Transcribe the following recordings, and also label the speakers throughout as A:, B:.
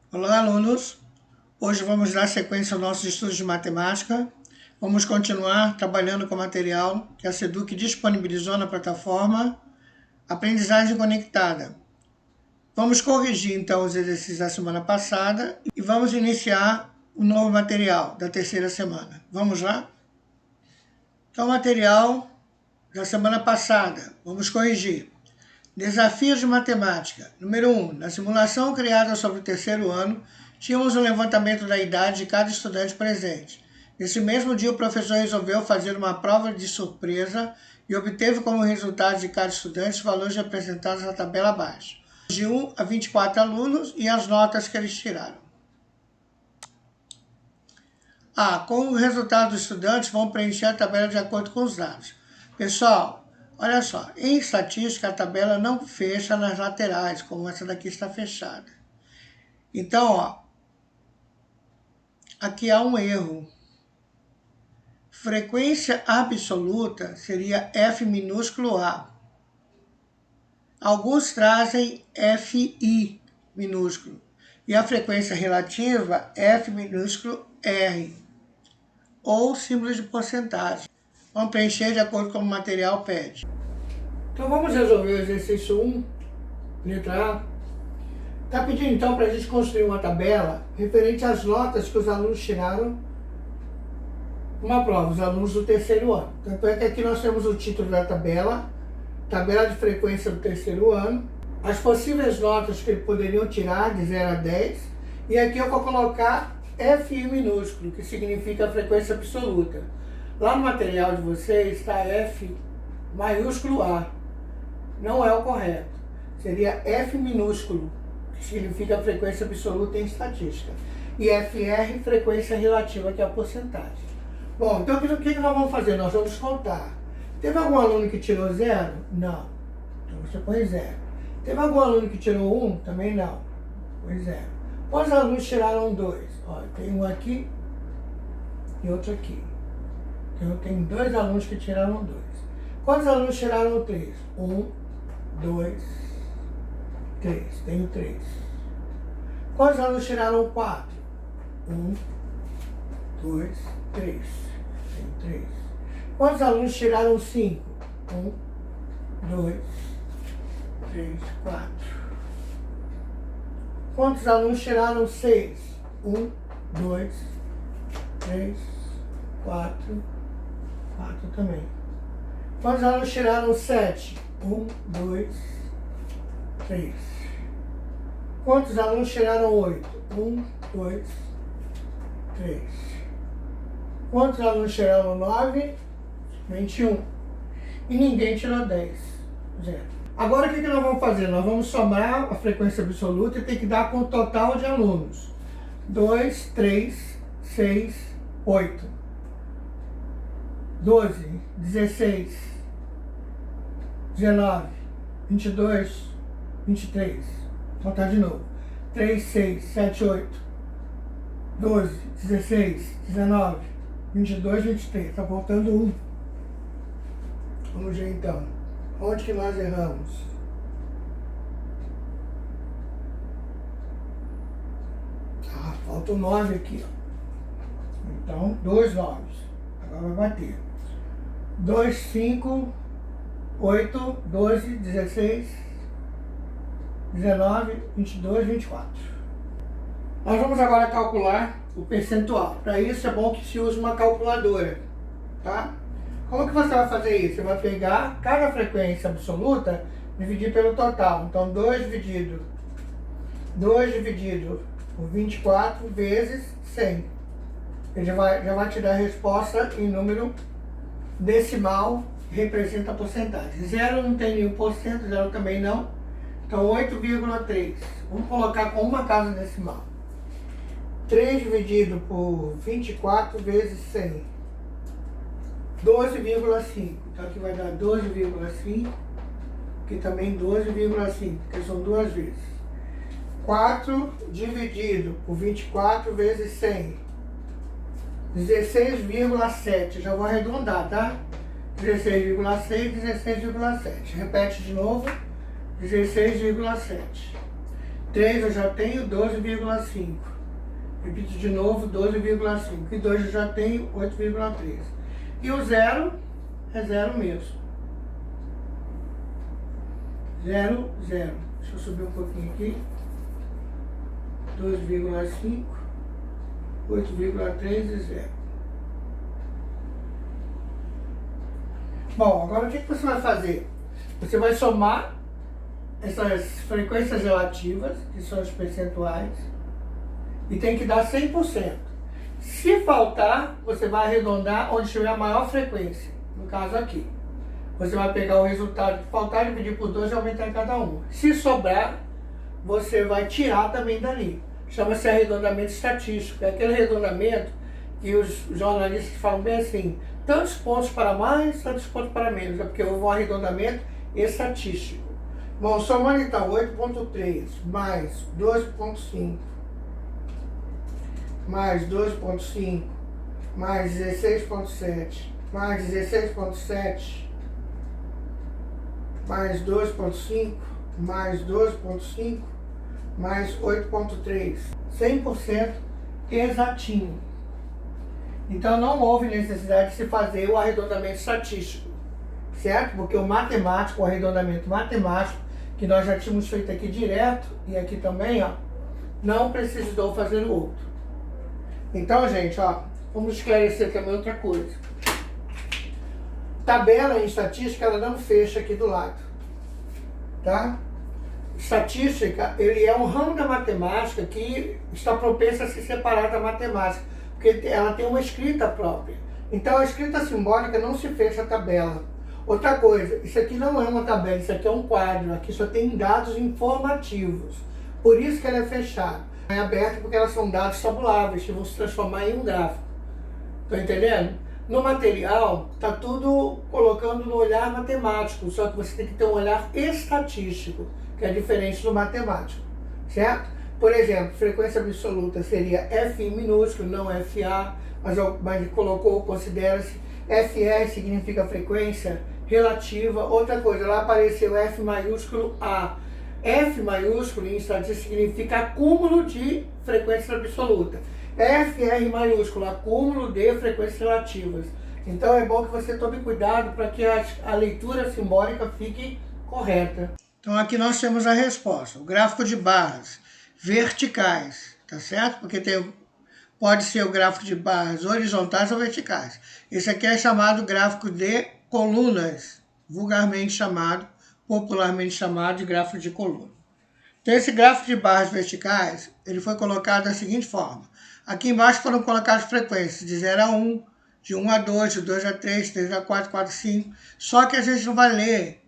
A: Olá, alunos! Hoje vamos dar sequência aos nossos estudos de matemática. Vamos continuar trabalhando com o material que a Seduc disponibilizou na plataforma Aprendizagem Conectada. Vamos corrigir, então, os exercícios da semana passada e vamos iniciar o novo material da terceira semana. Vamos lá? Então, o material da semana passada, vamos corrigir. Desafios de matemática. Número 1. Na simulação criada sobre o terceiro ano, tínhamos um levantamento da idade de cada estudante presente. Nesse mesmo dia, o professor resolveu fazer uma prova de surpresa e obteve como resultado de cada estudante os valores representados na tabela abaixo. De 1 a 24 alunos e as notas que eles tiraram. Com o resultado dos estudantes, vão preencher a tabela de acordo com os dados. Pessoal, olha só, em estatística a tabela não fecha nas laterais, como essa daqui está fechada. Então, aqui há um erro. Frequência absoluta seria F minúsculo A. Alguns trazem FI minúsculo. E a frequência relativa, F minúsculo R. Ou símbolo de porcentagem. Vamos preencher de acordo com o material pede. Então vamos resolver o exercício 1, letra A. Está pedindo então para a gente construir uma tabela referente às notas que os alunos tiraram numa prova, os alunos do terceiro ano. Tanto é que aqui nós temos o título da tabela, tabela de frequência do terceiro ano, as possíveis notas que poderiam tirar de 0 a 10, e aqui eu vou colocar FI minúsculo, que significa a frequência absoluta. Lá no material de vocês está F maiúsculo A. Não é o correto. Seria F minúsculo, que significa a frequência absoluta em estatística. E FR, frequência relativa, que é a porcentagem. Bom, então o que nós vamos fazer? Nós vamos contar. Teve algum aluno que tirou 0? Não. Então você põe 0. Teve algum aluno que tirou 1? Também não. Põe 0. Quantos alunos tiraram 2? Olha, tem um aqui e outro aqui. Então eu tenho 2 alunos que tiraram 2. Quantos alunos tiraram 3? 1, 2, 3. Tenho 3. Quantos alunos tiraram 4? 1, 2, 3. Tenho 3. Quantos alunos tiraram 5? 1, 2, 3, 4. Quantos alunos tiraram 6? 1, 2, 3, 4, 4 também. Quantos alunos tiraram 7? 1, 2, 3. Quantos alunos tiraram 8? 1, 2, 3. Quantos alunos tiraram 9? 21. E ninguém tirou 10. 0. Agora o que nós vamos fazer? Nós vamos somar a frequência absoluta e tem que dar com o total de alunos. 2, 3, 6, 8. 12, 16, 19, 22, 23. Vou contar de novo. 3, 6, 7, 8, 12, 16, 19, 22, 23. Está faltando 1. Vamos ver então. Onde que nós erramos? Falta o 9 aqui, ó. Então, 2 9. Agora vai bater. 2, 5, 8, 12, 16, 19, 22, 24. Nós vamos agora calcular o percentual. Para isso é bom que se use uma calculadora, tá? Como que você vai fazer isso? Você vai pegar cada frequência absoluta e dividir pelo total. Então, 2 dividido por 24 vezes 100. Ele já vai te dar a resposta em número decimal, representa a porcentagem. 0 não tem nenhum por cento, 0 também não. Então, 8,3. Vamos colocar com uma casa decimal. 3 dividido por 24 vezes 100. 12,5. Então aqui vai dar 12,5. Aqui também 12,5, porque são 2 vezes. 4 dividido por 24 vezes 100. 16,7. Já vou arredondar, tá? 16,6, 16,7. Repete de novo. 16,7. 3 eu já tenho 12,5. Repito de novo, 12,5. E 2 eu já tenho 8,3. E o zero é zero mesmo. 0, 0. Deixa eu subir um pouquinho aqui. 2,5, 8,3 e 0. Bom, agora o que você vai fazer? Você vai somar essas frequências relativas, que são os percentuais, e tem que dar 100%. Se faltar, você vai arredondar onde tiver a maior frequência, no caso aqui. Você vai pegar o resultado que faltar, dividir por 2 e aumentar em cada uma. Se sobrar, você vai tirar também dali. Chama-se arredondamento estatístico. É aquele arredondamento que os jornalistas falam bem assim, tantos pontos para mais, tantos pontos para menos. É porque houve um arredondamento estatístico. Bom, somando então 8,3 mais 12,5 mais 12,5 mais 16,7 mais 16,7 mais 12,5 mais 12,5 mais 8,3, 100% exatinho. Então não houve necessidade de se fazer o arredondamento estatístico, certo? Porque o matemático, o arredondamento matemático, que nós já tínhamos feito aqui direto, e aqui também, ó, não precisou fazer o outro. Então, gente, ó, vamos esclarecer também outra coisa. Tabela em estatística, ela não fecha aqui do lado, tá? Estatística, ele é um ramo da matemática que está propenso a se separar da matemática, porque ela tem uma escrita própria. Então, a escrita simbólica não se fecha a tabela. Outra coisa, isso aqui não é uma tabela, isso aqui é um quadro, aqui só tem dados informativos. Por isso que ela é fechada. É aberta porque elas são dados tabuláveis, que vão se transformar em um gráfico. Estão entendendo? No material, está tudo colocando no olhar matemático, só que você tem que ter um olhar estatístico, que é diferente do matemático, certo? Por exemplo, frequência absoluta seria FI minúsculo, não FA, mas colocou, considera-se. FR significa frequência relativa. Outra coisa, lá apareceu F maiúsculo A. F maiúsculo em estatística significa acúmulo de frequência absoluta. FR maiúsculo, acúmulo de frequências relativas. Então é bom que você tome cuidado para que a leitura simbólica fique correta. Então aqui nós temos a resposta. O gráfico de barras verticais, tá certo? Porque pode ser o gráfico de barras horizontais ou verticais. Esse aqui é chamado gráfico de colunas, popularmente chamado de gráfico de coluna. Então esse gráfico de barras verticais, ele foi colocado da seguinte forma. Aqui embaixo foram colocadas frequências de 0 a 1, de 1 a 2, de 2 a 3, 3 a 4, 4 a 5. Só que a gente não vai ler.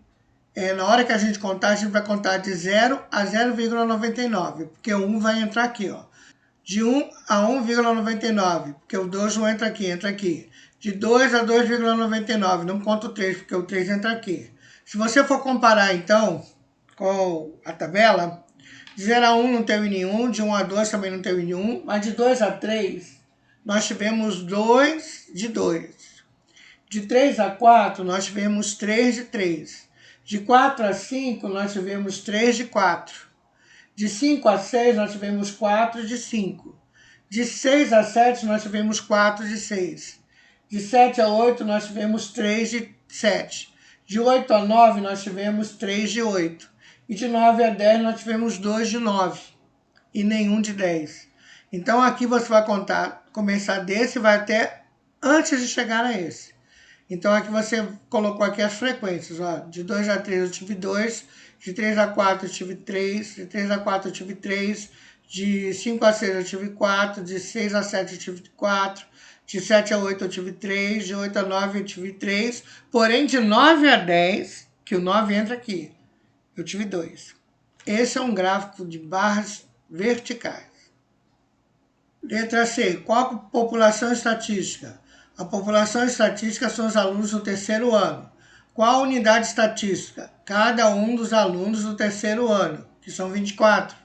A: Na hora que a gente contar, a gente vai contar de 0 a 0,99, porque o 1 vai entrar aqui, ó. De 1 a 1,99, porque o 2 não entra aqui, entra aqui. De 2 a 2,99, não conta o 3, porque o 3 entra aqui. Se você for comparar, então, com a tabela, de 0 a 1 não teve nenhum, de 1 a 2 também não teve nenhum, mas de 2 a 3, nós tivemos 2 de 2. De 3 a 4, nós tivemos 3 de 3. De 4 a 5, nós tivemos 3 de 4. De 5 a 6, nós tivemos 4 de 5. De 6 a 7, nós tivemos 4 de 6. De 7 a 8, nós tivemos 3 de 7. De 8 a 9, nós tivemos 3 de 8. E de 9 a 10, nós tivemos 2 de 9. E nenhum de 10. Então, aqui você vai contar, começar desse e vai até antes de chegar a esse. Então, aqui você colocou aqui as frequências. Ó. De 2 a 3 eu tive 2, de 3 a 4 eu tive 3, de 3 a 4 eu tive 3, de 5 a 6 eu tive 4, de 6 a 7 eu tive 4, de 7 a 8 eu tive 3, de 8 a 9 eu tive 3, porém de 9 a 10, que o 9 entra aqui, eu tive 2. Esse é um gráfico de barras verticais. Letra C. Qual a população estatística? A população estatística são os alunos do terceiro ano. Qual a unidade estatística? Cada um dos alunos do terceiro ano, que são 24.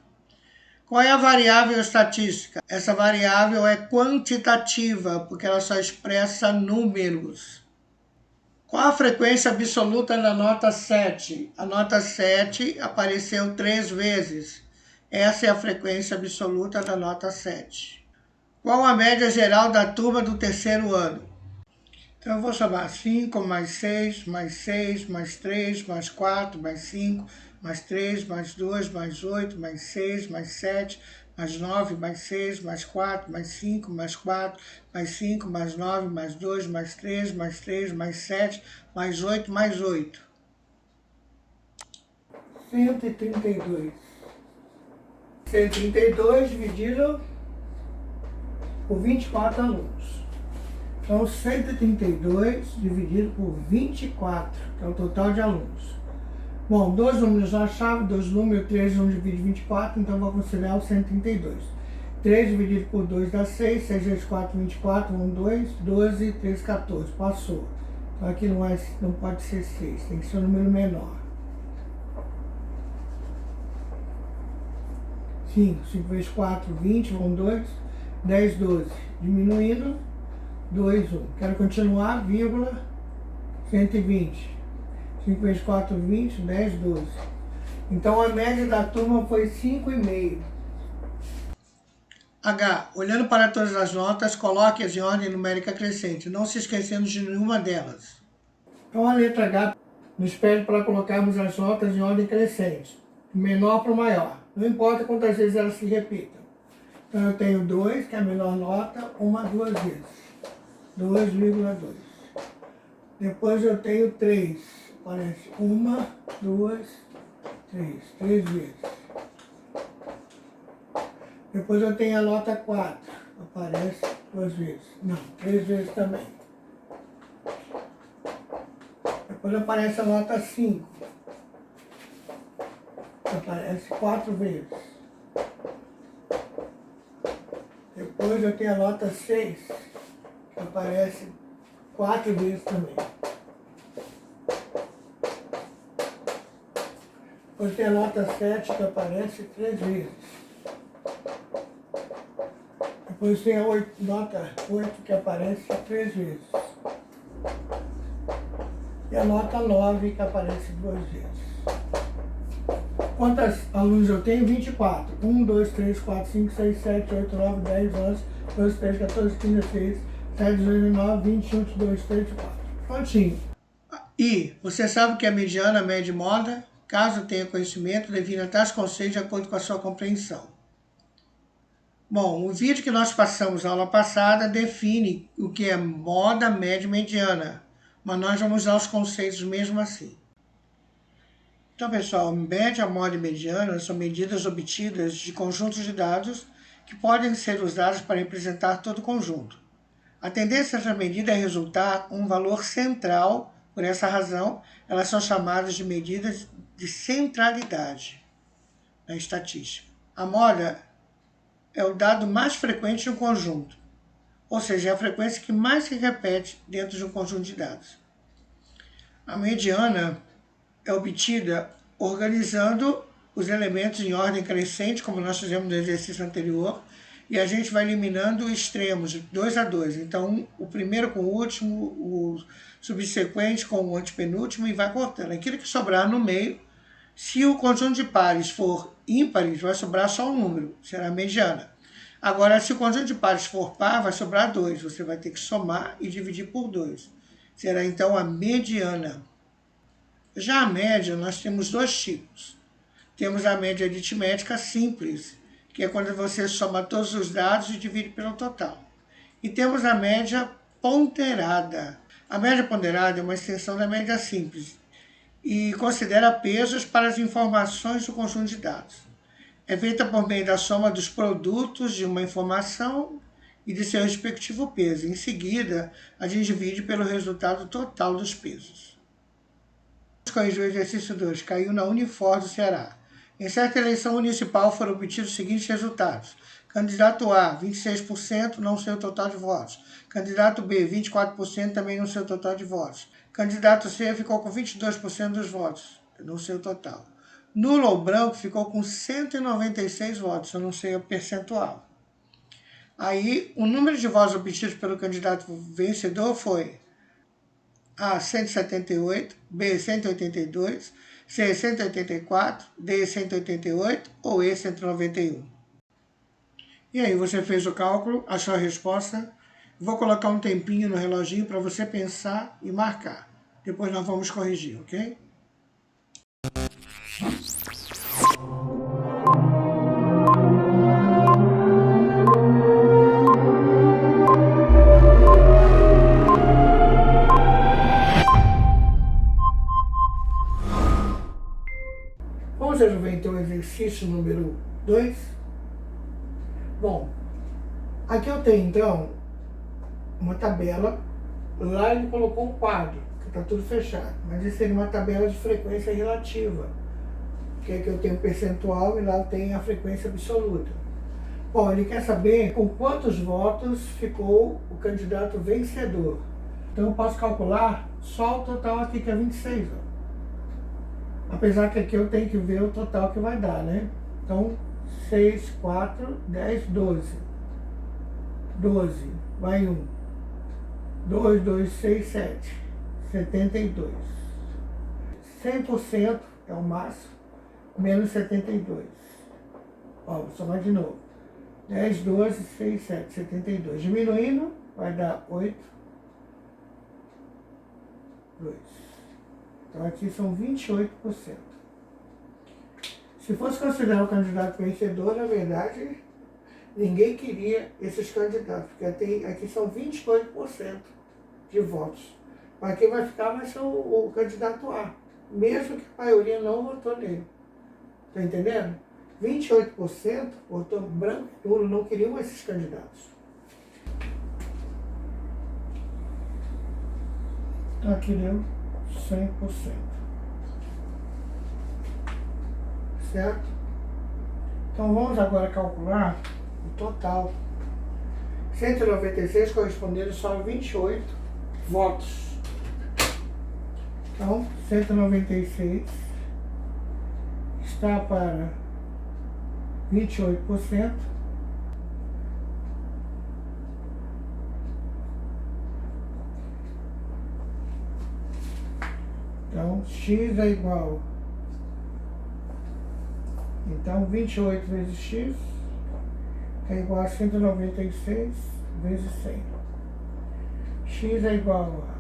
A: Qual é a variável estatística? Essa variável é quantitativa, porque ela só expressa números. Qual a frequência absoluta da nota 7? A nota 7 apareceu 3 vezes. Essa é a frequência absoluta da nota 7. Qual a média geral da turma do terceiro ano? Então eu vou somar 5 mais 6, mais 6, mais 3, mais 4, mais 5, mais 3, mais 2, mais 8, mais 6, mais 7, mais 9, mais 6, mais 4, mais 5, mais 4, mais 5, mais 9, mais 2, mais 3, mais 3, mais 7, mais 8, mais 8. 132. 132 dividido por 24 alunos. Então, 132 dividido por 24, que é o total de alunos. Bom, dois números na chave, dois números, 3 não divide 24, então vou considerar o 132. 3 dividido por 2 dá 6, 6 vezes 4, 24, 1, 2, 12, 3, 14. Passou. Então aqui não pode ser 6, tem que ser um número menor. 5, 5 vezes 4, 20, 1, 2, 10, 12. Diminuindo, 2, 1. Quero continuar, vírgula, 120. 5 vezes 4, 20, 10, 12. Então a média da turma foi 5,5. H. Olhando para todas as notas, coloque-as em ordem numérica crescente, não se esquecendo de nenhuma delas. Então a letra H nos pede para colocarmos as notas em ordem crescente, do menor para o maior. Não importa quantas vezes elas se repitam. Então eu tenho 2, que é a menor nota, 2 vezes. 2,2. Depois eu tenho 3. Aparece 1, 2, 3. 3 vezes. Depois eu tenho a nota 4. Aparece 2 vezes. Não, 3 vezes também. Depois aparece a nota 5. Aparece 4 vezes. Depois eu tenho a nota 6. Que aparece 4 vezes também. Depois tem a nota 7 que aparece 3 vezes. Depois tem a nota 8 que aparece 3 vezes. E a nota 9 que aparece 2 vezes. Quantos alunos eu tenho? 24. 1, 2, 3, 4, 5, 6, 7, 8, 9, 10, 11, 12, 13, 14, 15, 16, 17, 18, 19, 20, 21, 22, 23, 24. Prontinho. E você sabe que a mediana mede moda? Caso tenha conhecimento, defina tais conceitos de acordo com a sua compreensão. Bom, o vídeo que nós passamos na aula passada define o que é moda, média e mediana, mas nós vamos usar os conceitos mesmo assim. Então, pessoal, média, moda e mediana são medidas obtidas de conjuntos de dados que podem ser usados para representar todo o conjunto. A tendência dessa medida é resultar um valor central. Por essa razão, elas são chamadas de medidas de centralidade na estatística. A moda é o dado mais frequente no conjunto, ou seja, é a frequência que mais se repete dentro de um conjunto de dados. A mediana é obtida organizando os elementos em ordem crescente, como nós fizemos no exercício anterior, e a gente vai eliminando extremos, 2 a 2. Então, o primeiro com o último, o subsequente com o antepenúltimo, e vai cortando. Aquilo que sobrar no meio, se o conjunto de pares for ímpares, vai sobrar só um número, será a mediana. Agora, se o conjunto de pares for par, vai sobrar 2. Você vai ter que somar e dividir por 2. Será, então, a mediana. Já a média, nós temos 2 tipos. Temos a média aritmética simples, que é quando você soma todos os dados e divide pelo total. E temos a média ponderada. A média ponderada é uma extensão da média simples e considera pesos para as informações do conjunto de dados. É feita por meio da soma dos produtos de uma informação e de seu respectivo peso. Em seguida, a gente divide pelo resultado total dos pesos. Corrigir o exercício 2. Caiu na Unifor do Ceará. Em certa eleição municipal foram obtidos os seguintes resultados. Candidato A, 26%, não sei o total de votos. Candidato B, 24%, também não sei o total de votos. Candidato C ficou com 22% dos votos, não sei o total. Nulo ou branco ficou com 196 votos, eu não sei o percentual. Aí, o número de votos obtidos pelo candidato vencedor foi A, 178, B, 182, se é 184, D 188 ou E 191. E aí, você fez o cálculo, achou a resposta? Vou colocar um tempinho no reloginho para você pensar e marcar. Depois nós vamos corrigir, ok? Vamos resolver então o exercício número 2? Bom, aqui eu tenho então uma tabela. Lá ele colocou um quadro, que está tudo fechado. Mas isso seria uma tabela de frequência relativa. Que é que eu tenho percentual e lá eu tenho a frequência absoluta. Bom, ele quer saber com quantos votos ficou o candidato vencedor. Então eu posso calcular só o total aqui, que é 26. Ó. Apesar que aqui eu tenho que ver o total que vai dar, né? Então, 6, 4, 10, 12. 12, vai 1. 2, 2, 6, 7. 72. 100% é o máximo, menos 72. Ó, vou somar de novo. 10, 12, 6, 7, 72. Diminuindo, vai dar 8, 2. Então aqui são 28%. Se fosse considerar o candidato vencedor, na verdade, ninguém queria esses candidatos, porque aqui são 28% de votos. Mas quem vai ficar vai ser o candidato A, mesmo que a maioria não votou nele. Está entendendo? 28% votou branco e nulo, não queriam esses candidatos. Então aqui deu 100%. Certo? Então vamos agora calcular o total. 196 correspondendo só a 28 votos. Então, 196 está para 28%. Então, x é igual. Então, 28 vezes x é igual a 196 vezes 100. X é igual a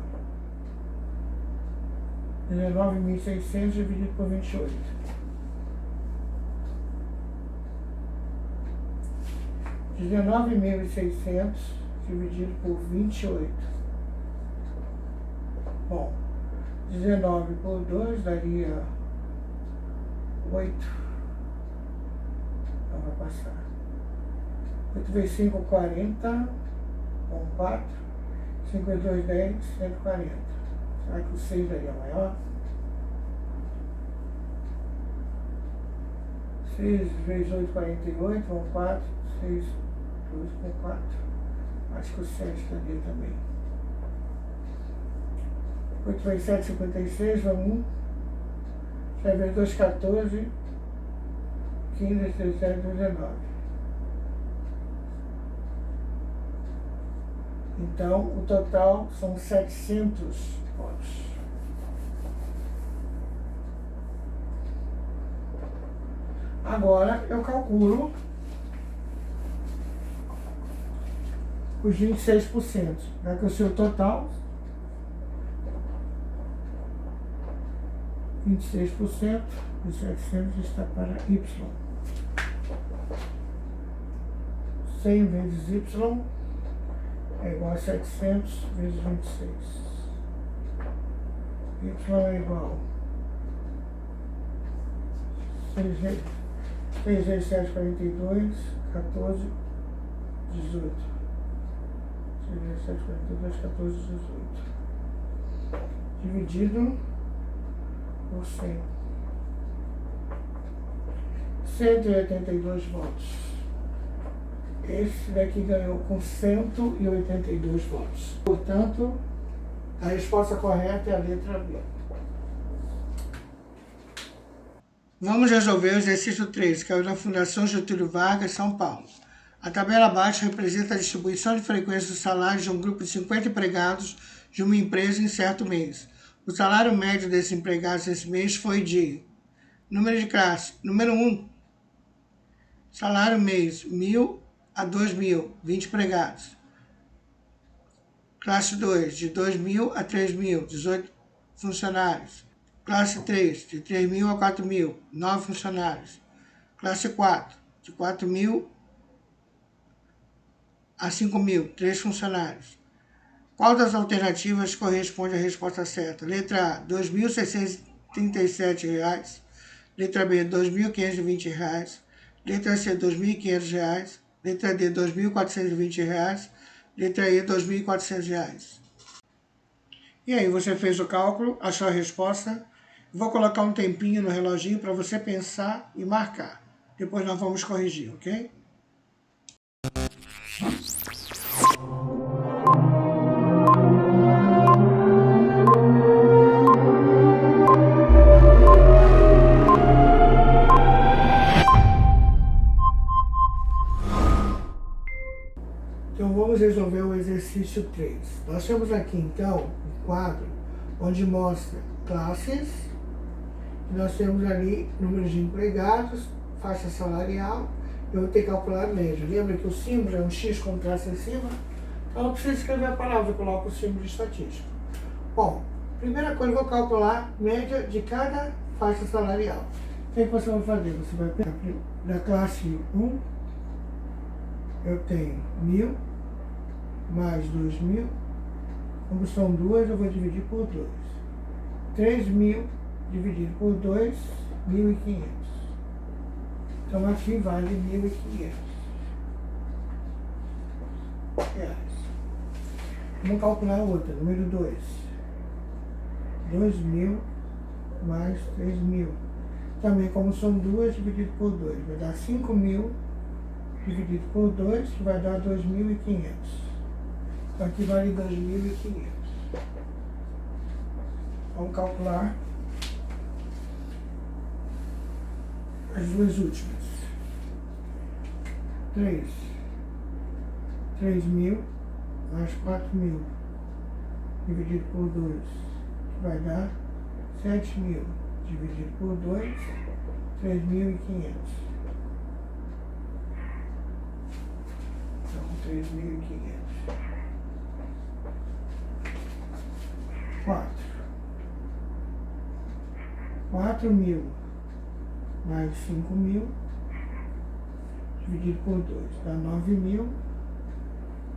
A: 19.600 dividido por 28. 19.600 dividido por 28. Bom, 19 por 2 daria 8. Então vai passar. 8 vezes 5, 40. Com 4. 5 vezes 2, 10, 140. Será que o 6 daria maior? 6 vezes 8, 48. Com 4. 6, 2 com 4. Acho que o 7 daria também. 8 vezes 7, 56. Vamos 1. 7 vezes 2, 14. 15, 17, 19. Então, o total são 700 votos. Agora, eu calculo os 26%. Já que o seu total, 26%, e 700 está para Y. 100 vezes Y é igual a 700 vezes 26. Y é igual a 6 vezes 7, 42, 14, 18. 6 vezes 7, 42, 14, 18. Dividido por 100. 182 votos. Esse daqui ganhou com 182 votos. Portanto, a resposta correta é a letra B. Vamos resolver o exercício 3, que é o da Fundação Getúlio Vargas, São Paulo. A tabela abaixo representa a distribuição de frequência dos salários de um grupo de 50 empregados de uma empresa em certo mês. O salário médio desses empregados esse mês foi de número de classe. Número 1, salário mês, 1.000 a 2.000, 20 empregados. Classe 2, de 2.000 a 3.000, 18 funcionários. Classe 3, de 3.000 a 4.000, 9 funcionários. Classe 4, de 4.000 a 5.000, 3 funcionários. Qual das alternativas corresponde à resposta certa? Letra A, R$ 2.637. Letra B, R$ 2.520. Letra C, R$ 2.500. Letra D, R$ 2.420. Letra E, R$ 2.400. E aí, você fez o cálculo, achou a resposta? Vou colocar um tempinho no reloginho para você pensar e marcar. Depois nós vamos corrigir, ok? Então vamos resolver o exercício 3. Nós temos aqui então um quadro onde mostra classes. Nós temos ali número de empregados, faixa salarial. Eu vou ter que calcular a média. Lembra que o símbolo é um X com traço em cima? Então eu não preciso escrever a palavra, eu coloco o símbolo de estatística. Bom, primeira coisa, eu vou calcular a média de cada faixa salarial. O que você vai fazer? Você vai pegar da classe 1, eu tenho 1.000 mais 2.000. Como são duas, eu vou dividir por 2. 3.000 dividido por 2, 1.500. Então aqui vale 1.500 reais. Vamos calcular a outra, número 2. 2.000 mais 3.000. Também, como são duas, dividido por 2, vai dar 5.000 dividido por 2, que vai dar 2.500. Então aqui vale 2.500. Vamos calcular as duas últimas. 3.000 mais 4.000 dividido por 2, que vai dar 7.000 dividido por 2, 3.500. Então, 3.500. 4.000 mais 5.000 dividido por 2, dá 9.000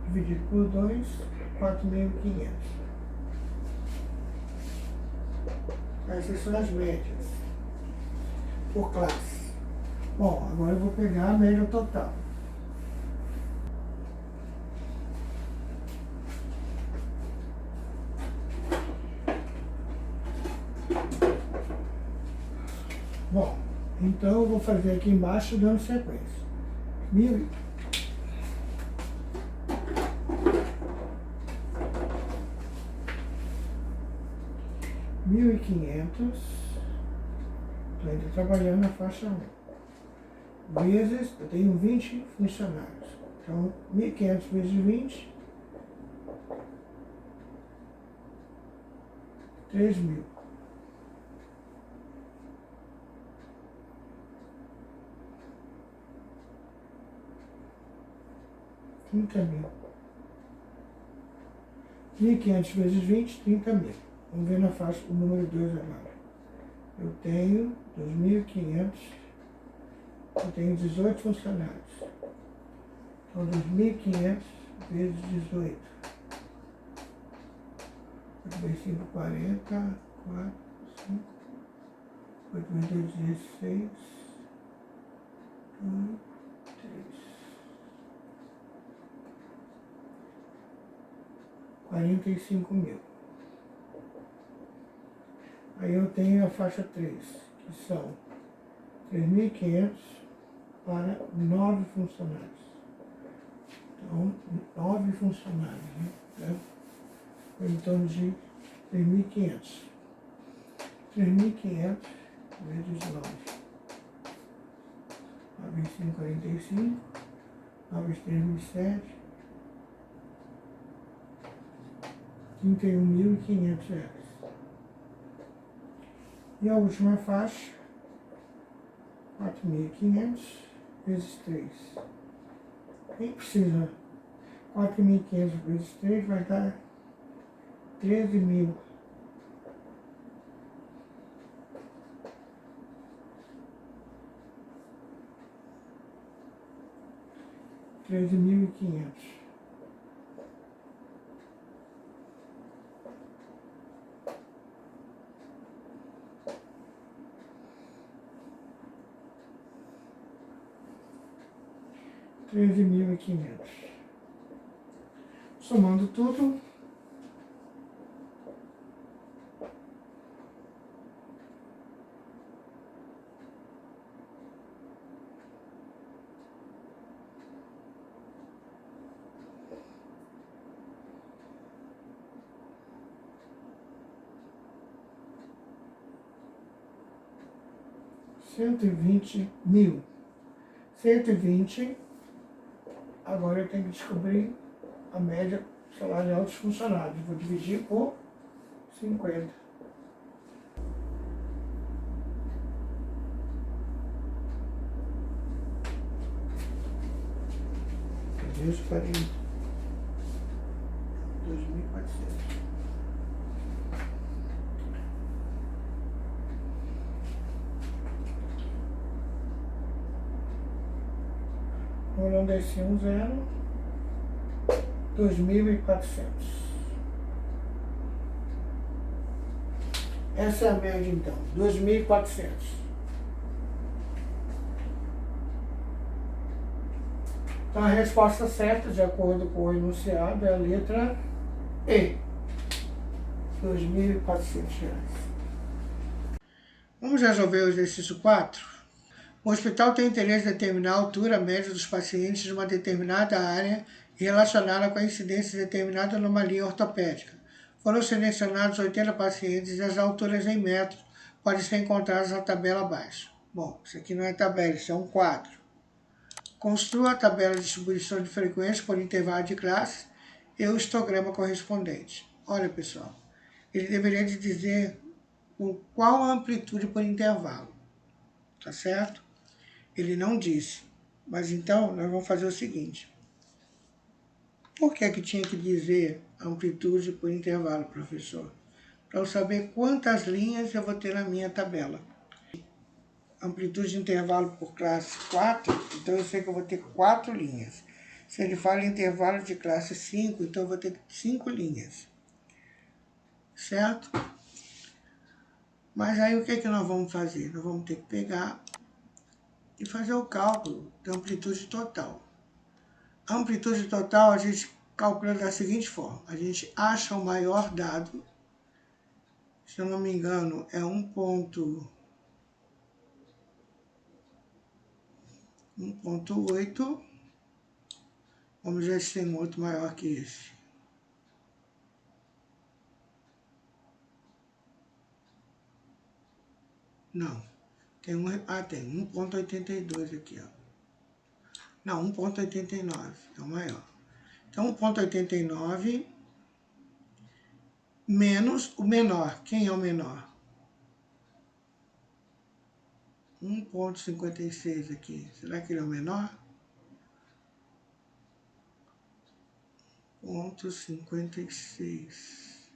A: dividido por 2, 4.500. Essas são as médias por classe. Bom, agora eu vou pegar a média total. Bom, então eu vou fazer aqui embaixo dando sequência. 1.500, estou ainda trabalhando na faixa 1, vezes, eu tenho 20 funcionários, então 1.500 vezes 20, 3.000. $30.000. 1.500 vezes 20, 30.000. Vamos ver na faixa o número 2 agora. Eu tenho 2.500, eu tenho 18 funcionários. Então, 2.500 vezes 18. 8 vezes 5, 40, 4, 5, 8 vezes 2, 16, 2, 3. 45.000. Aí eu tenho a faixa 3, que são 3.500 para 9 funcionários. Então, 9 funcionários, né? Então, foi em torno de 3.500. 3.500 vezes 9. 9 vezes 5, 45. 9 vezes 3, 27. R$ 31.500. E a última faixa, 4.500 vezes 3. Nem precisa. 4.500 vezes 3 vai dar 13.000. 13.500. Somando tudo, R$ 120.000. 120. Agora eu tenho que descobrir a média salarial dos funcionários. Vou dividir por 50. Cadê os 40? 2.400. Vou não descer um zero. 2.400. Essa é a média então, 2.400. Então a resposta certa, de acordo com o enunciado, é a letra E. R$ 2.400. Vamos resolver o exercício 4? O hospital tem interesse em determinar a altura média dos pacientes de uma determinada área e relacioná-la com a incidência de determinada anomalia ortopédica. Foram selecionados 80 pacientes e as alturas em metros podem ser encontradas na tabela abaixo. Bom, isso aqui não é tabela, isso é um quadro. Construa a tabela de distribuição de frequência por intervalo de classe e o histograma correspondente. Olha, pessoal, ele deveria dizer qual a amplitude por intervalo, tá certo? Ele não disse, mas então nós vamos fazer o seguinte. Por que tinha que dizer amplitude por intervalo, professor? Para eu saber quantas linhas eu vou ter na minha tabela. Amplitude de intervalo por classe 4, então eu sei que eu vou ter 4 linhas. Se ele fala intervalo de classe 5, então eu vou ter 5 linhas. Certo? Mas aí o que nós vamos fazer? Nós vamos ter que pegar e fazer o cálculo da amplitude total. A amplitude total a gente calcula da seguinte forma. A gente acha o maior dado, se eu não me engano, é 1.8. Vamos ver se tem um outro maior que esse. Não. Tem tem 1.82 aqui, ó. Não, 1.89 é o maior. Então, 1.89 menos o menor. Quem é o menor? 1.56 aqui. Será que ele é o menor? 1.56.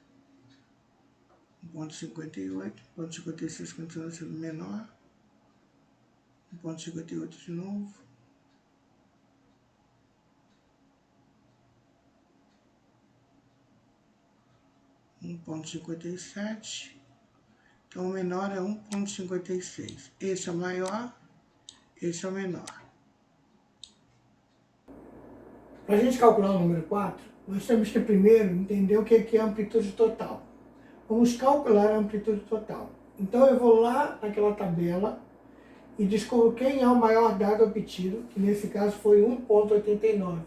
A: 1.58. 1.56 continua sendo menor. 1.58 de novo. 1.57. Então, o menor é 1.56. Esse é o maior, esse é o menor. Para a gente calcular o número 4, nós temos que primeiro entender o que é a amplitude total. Vamos calcular a amplitude total. Então, eu vou lá naquela tabela e descubro quem é o maior dado obtido, que nesse caso foi 1.89.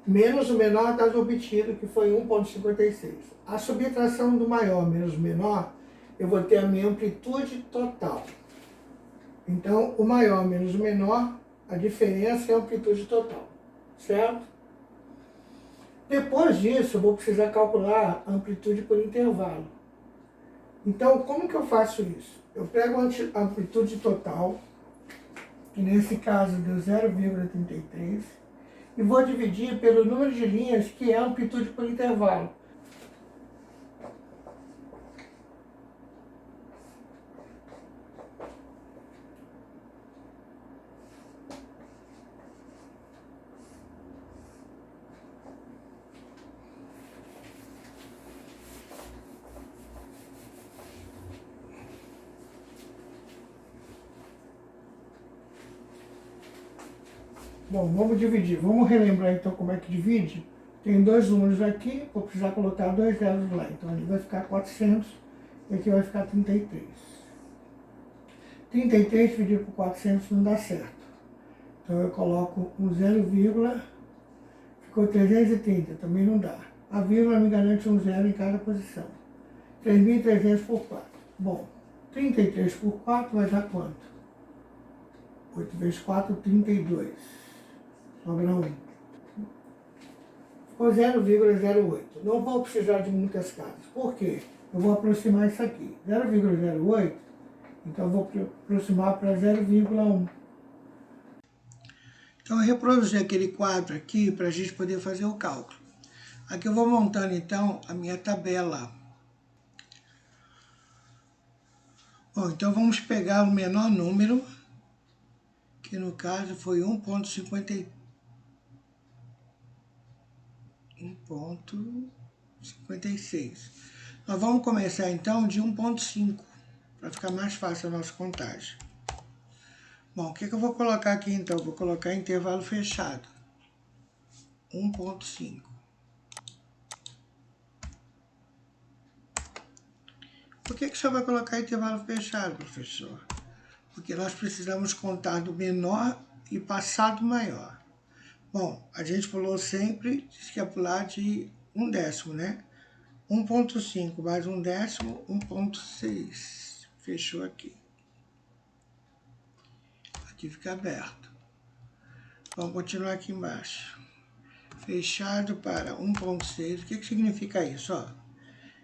A: Menos o menor dado obtido, que foi 1.56. A subtração do maior menos o menor, eu vou ter a minha amplitude total. Então, o maior menos o menor, a diferença é a amplitude total, certo? Depois disso, eu vou precisar calcular a amplitude por intervalo. Então, como que eu faço isso? Eu pego a amplitude total, que nesse caso deu 0,33, e vou dividir pelo número de linhas, que é a amplitude por intervalo. Bom, vamos dividir. Vamos relembrar então como é que divide. Tem dois números aqui, vou precisar colocar dois zeros lá. Então ali vai ficar 400 e aqui vai ficar 33. 33 dividido por 400 não dá certo. Então eu coloco um 0, ficou 330, também não dá. A vírgula me garante um zero em cada posição. 3.300 por 4. Bom, 33 por 4 vai dar quanto? 8 vezes 4, 32. Sobra 1. Ficou 0,08. Não vou precisar de muitas casas. Por quê? Eu vou aproximar isso aqui. 0,08, então eu vou aproximar para 0,1. Então eu reproduzi aquele quadro aqui para a gente poder fazer o cálculo. Aqui eu vou montando então a minha tabela. Bom, então vamos pegar o menor número, que no caso foi 1,56. Nós vamos começar então de 1,5, para ficar mais fácil a nossa contagem. Bom, o que eu vou colocar aqui então? Vou colocar intervalo fechado. 1,5. Por que o senhor vai colocar intervalo fechado, professor? Porque nós precisamos contar do menor e passar do maior. Bom, a gente falou sempre, disse que ia pular de 1/10, né? 1,5 mais 1/10, 1,6. Fechou aqui. Aqui fica aberto. Vamos continuar aqui embaixo. Fechado para 1,6. O que significa isso? Ó,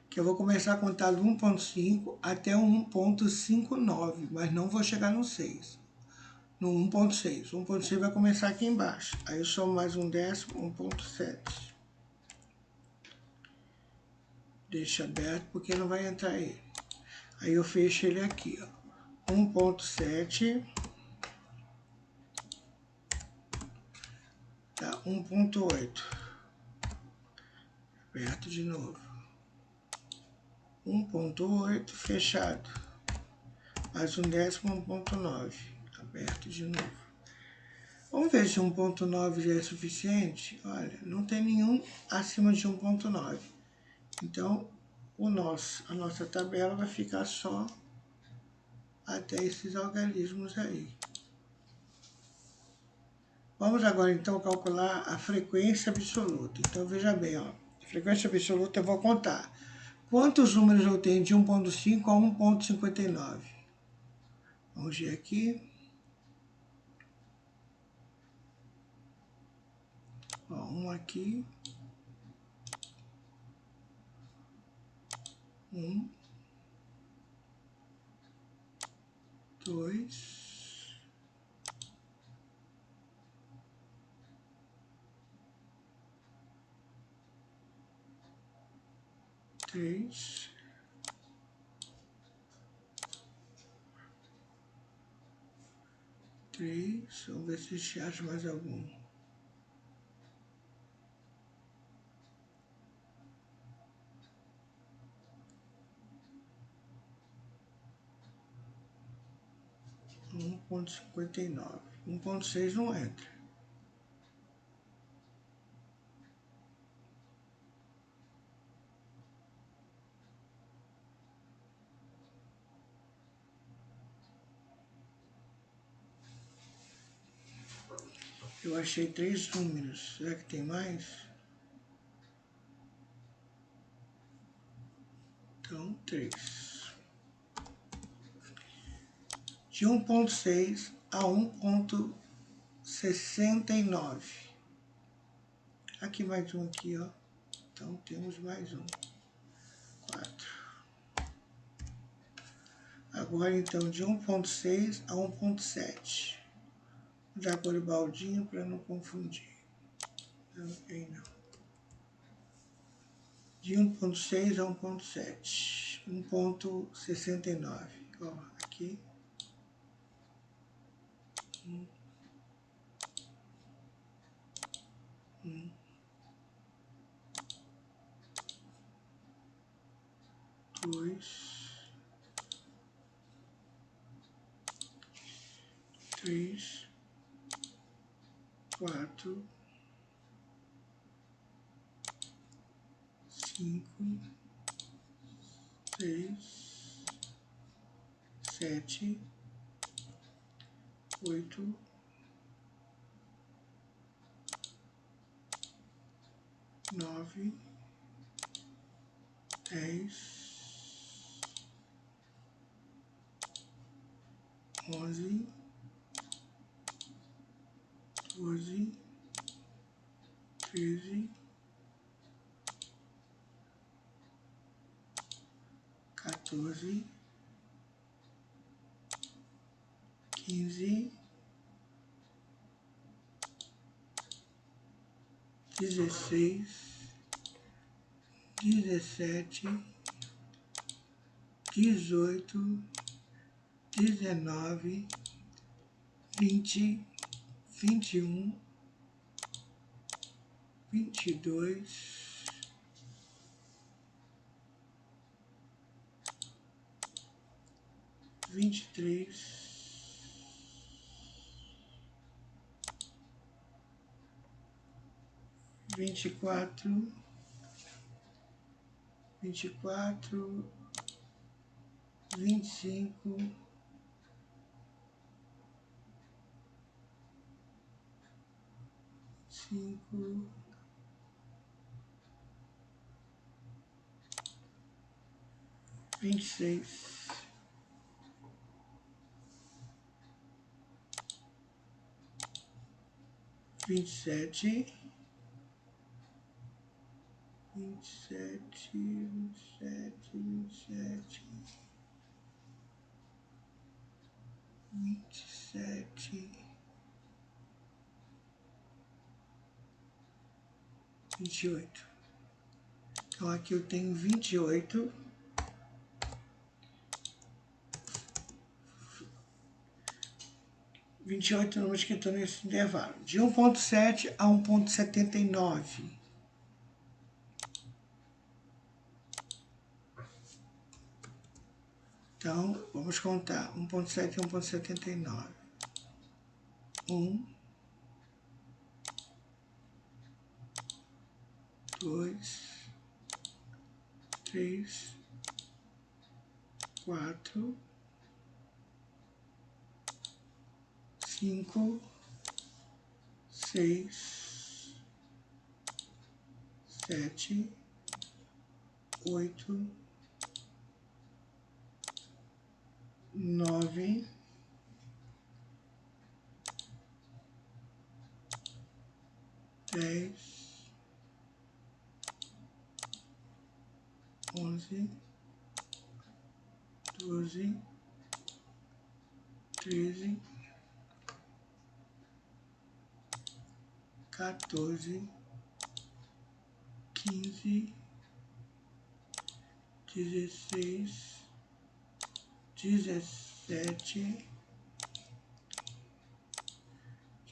A: que eu vou começar a contar do 1,5 até o 1,59, mas não vou chegar no 6. No 1,6. 1,6 vai começar aqui embaixo. Aí eu somo mais 1/10, 1,7. Deixa aberto porque não vai entrar ele. Aí eu fecho ele aqui, ó. 1,7. Tá, 1,8. Aberto de novo. 1,8, fechado. Mais 1/10, 1,9. Aberto de novo. Vamos ver se 1,9 já é suficiente. Olha, não tem nenhum acima de 1,9. Então, a nossa tabela vai ficar só até esses algarismos aí. Vamos agora, então, calcular a frequência absoluta. Então, veja bem, ó, a frequência absoluta eu vou contar. Quantos números eu tenho de 1,5 a 1,59? Vamos ver aqui. Ó, um aqui. 1, 2, 3, 3. Vamos ver se a gente acha mais algum. Um 1,59. 1,6 não entra. Eu achei 3 números. Será que tem mais? Então, 3. De 1,6 a 1,69. Aqui mais um aqui, ó. Então, temos mais um. 4. Agora, então, de 1.6 a 1.7. Vou dar cor baldinho para não confundir. Aí não. De 1.6 a 1.7. 1.69. Ó, aqui. 2, 3, 4, 5, 6, 7, 8, 9, 10, 11, 12, 13, 14, 15, 16, 17, 18, 19, 20, 21, 22, 23, 24, 24, 25, 5, 26, 27, 27, 27, 27, 27, 28. Então aqui eu tenho 28. 28 números que estão nesse intervalo. De 1.7 a 1.79. Então, vamos contar. 1.7 a 1.79. 1, 2, 3, 4, 5, 6, 7, 8, 9, 10, 11, 12, 13, 14, 15, 16, 17,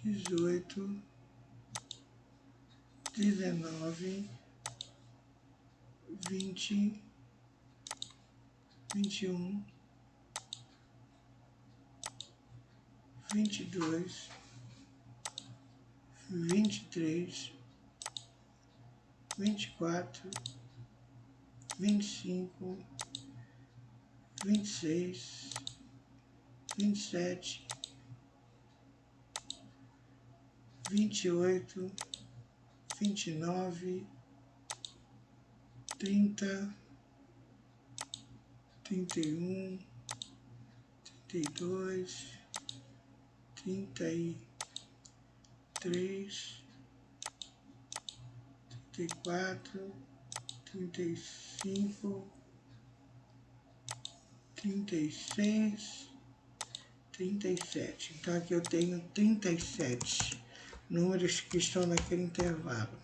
A: 18, 19, 20, 21, 22, 23, 24, 25, 26, 27, 28, 29, 30, 31, 32, 33, 34, 35, 36, 37. Então, aqui eu tenho 37 números que estão naquele intervalo.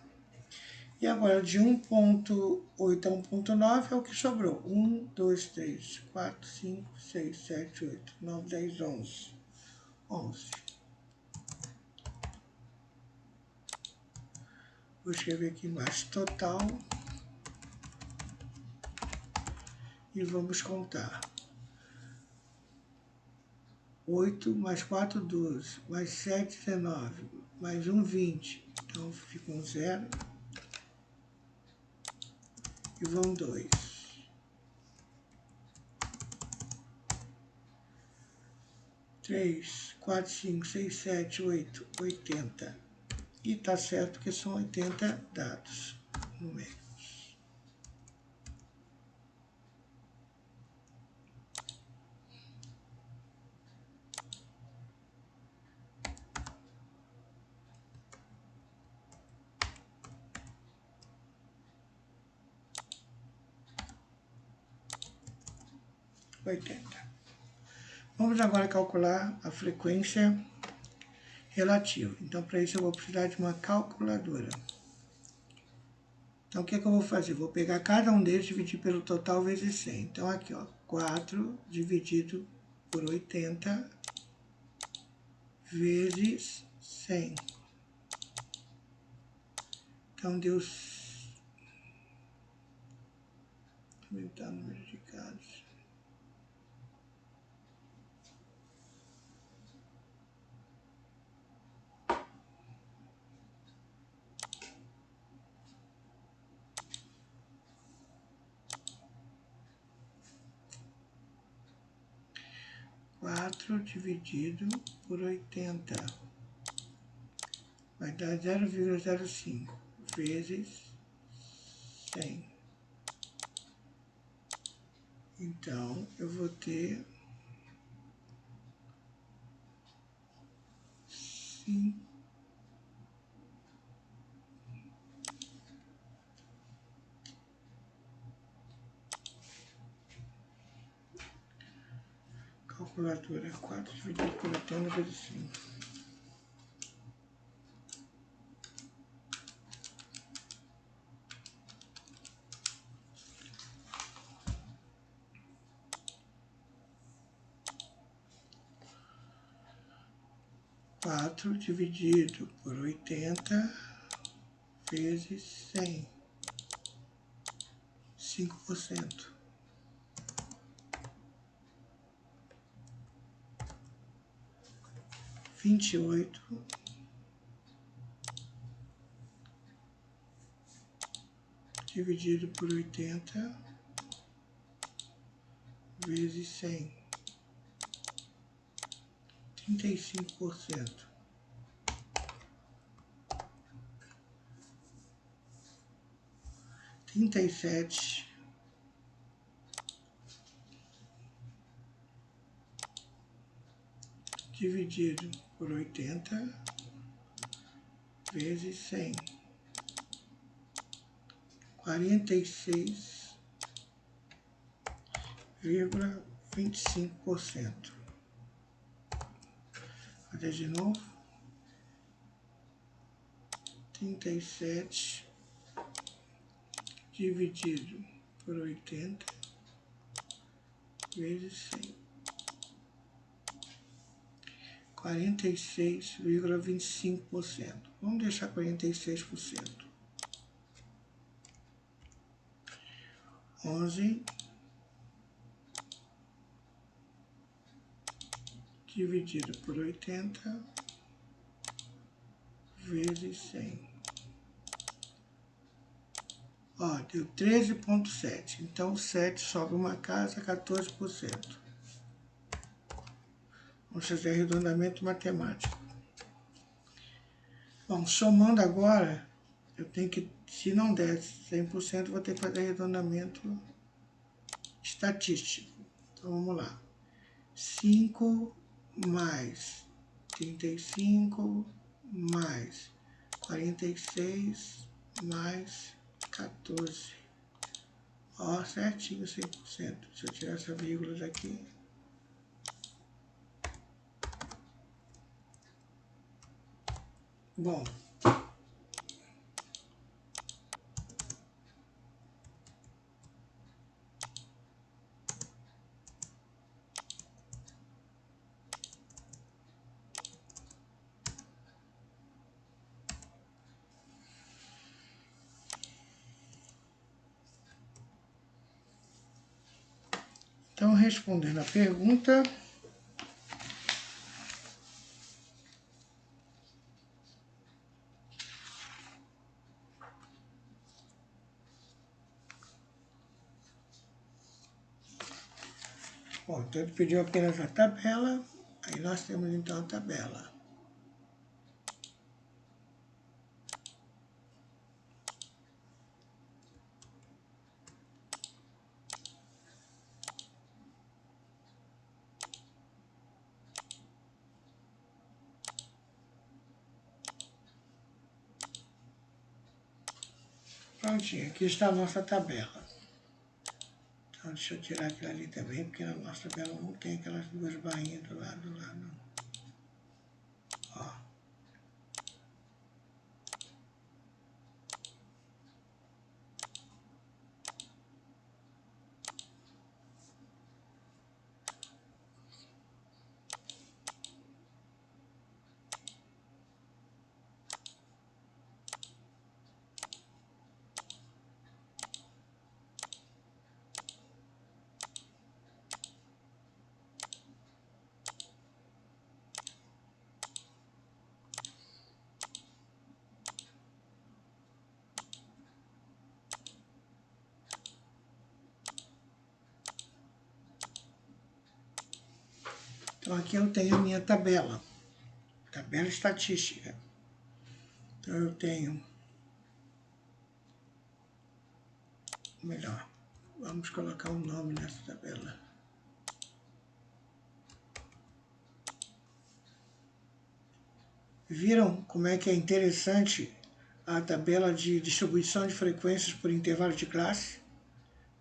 A: E agora, de 1.8 a 1.9 é o que sobrou. 1, 2, 3, 4, 5, 6, 7, 8, 9, 10, 11. 11. Vou escrever aqui embaixo total. E vamos contar. 8 mais 4, 12. Mais 7, 19. Mais 1, 20. Então, fica um 0. E vão 2. 3, 4, 5, 6, 7, 8, 80. E tá certo que são 80 dados numéricos. Vamos agora calcular a frequência relativa. Então, para isso eu vou precisar de uma calculadora. Então, o que é que eu vou fazer? Vou pegar cada um deles e dividir pelo total vezes 100. Então, aqui, ó, 4 dividido por 80 vezes 100. Então, deu... aumentar o número de casos. Dividido por 80 vai dar 0,05 vezes 100. Então, eu vou ter 5. Calculadora 4 dividido por 80 vezes 5. 4 dividido por 80 vezes 100. 5%. 28 dividido por 80 vezes 100. 35%. 37 dividido por 80 vezes 100. 46,25%. Fazer de novo. 37 dividido por 80 vezes 100. 46,25%. Vamos deixar 46%. 11 dividido por 80 vezes 100. Ó, deu 13,7. Então, 7 sobe uma casa, 14%. Vamos fazer arredondamento matemático. Bom, somando agora, eu tenho que, se não der 100%, vou ter que fazer arredondamento estatístico. Então, vamos lá. 5 mais 35 mais 46 mais 14 Ó, certinho, 100%. Se eu tirar essa vírgula daqui. Bom. Então, respondendo a pergunta, bom, então ele pediu apenas a tabela, aí nós temos então a tabela. Prontinho, aqui está a nossa tabela. Então, deixa eu tirar aquilo ali também, porque na nossa tabela não tem aquelas duas barrinhas do lado lá, não. Ó. Então, aqui eu tenho a minha tabela estatística. Então, eu tenho, melhor, vamos colocar um nome nessa tabela. Viram como é que é interessante a tabela de distribuição de frequências por intervalo de classe?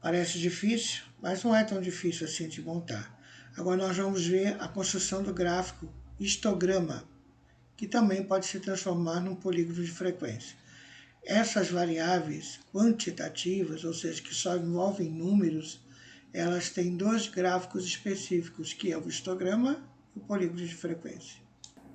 A: Parece difícil, mas não é tão difícil assim de montar. Agora nós vamos ver a construção do gráfico histograma, que também pode se transformar num polígono de frequência. Essas variáveis quantitativas, ou seja, que só envolvem números, elas têm dois gráficos específicos, que é o histograma e o polígono de frequência.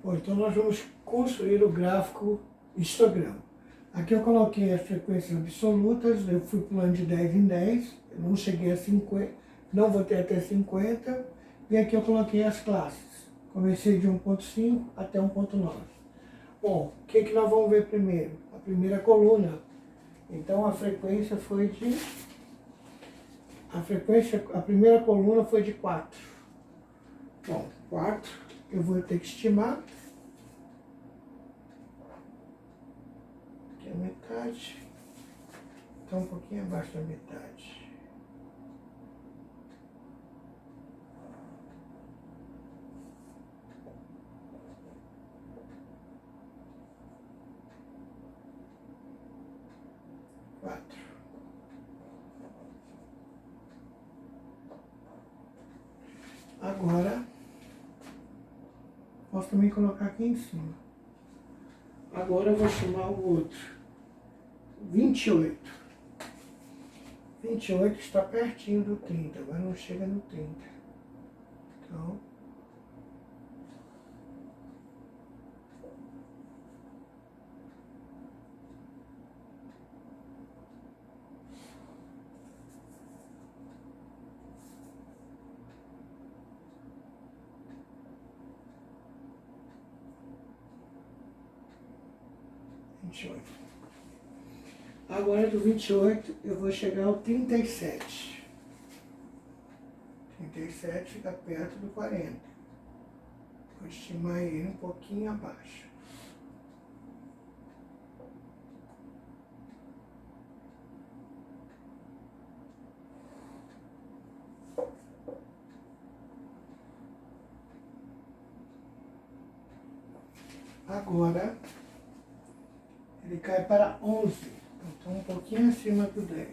A: Bom, então nós vamos construir o gráfico histograma. Aqui eu coloquei as frequências absolutas, eu fui pulando de 10 em 10, eu não cheguei a 50, não vou ter até 50, e aqui eu coloquei as classes. Comecei de 1.5 até 1.9. Bom, o que nós vamos ver primeiro? A primeira coluna. Então a frequência foi de... A primeira coluna foi de 4. Bom, 4, eu vou ter que estimar. Aqui é a metade. Então um pouquinho abaixo da metade. Agora, posso também colocar aqui em cima. Agora eu vou chamar o outro. 28. 28 está pertinho do 30, mas não chega no 30. Então, agora do 28 eu vou chegar ao 37. 37 fica perto do 40. Vou estimar ele um pouquinho abaixo. Agora, ele cai para 11. Então, um pouquinho acima do 10.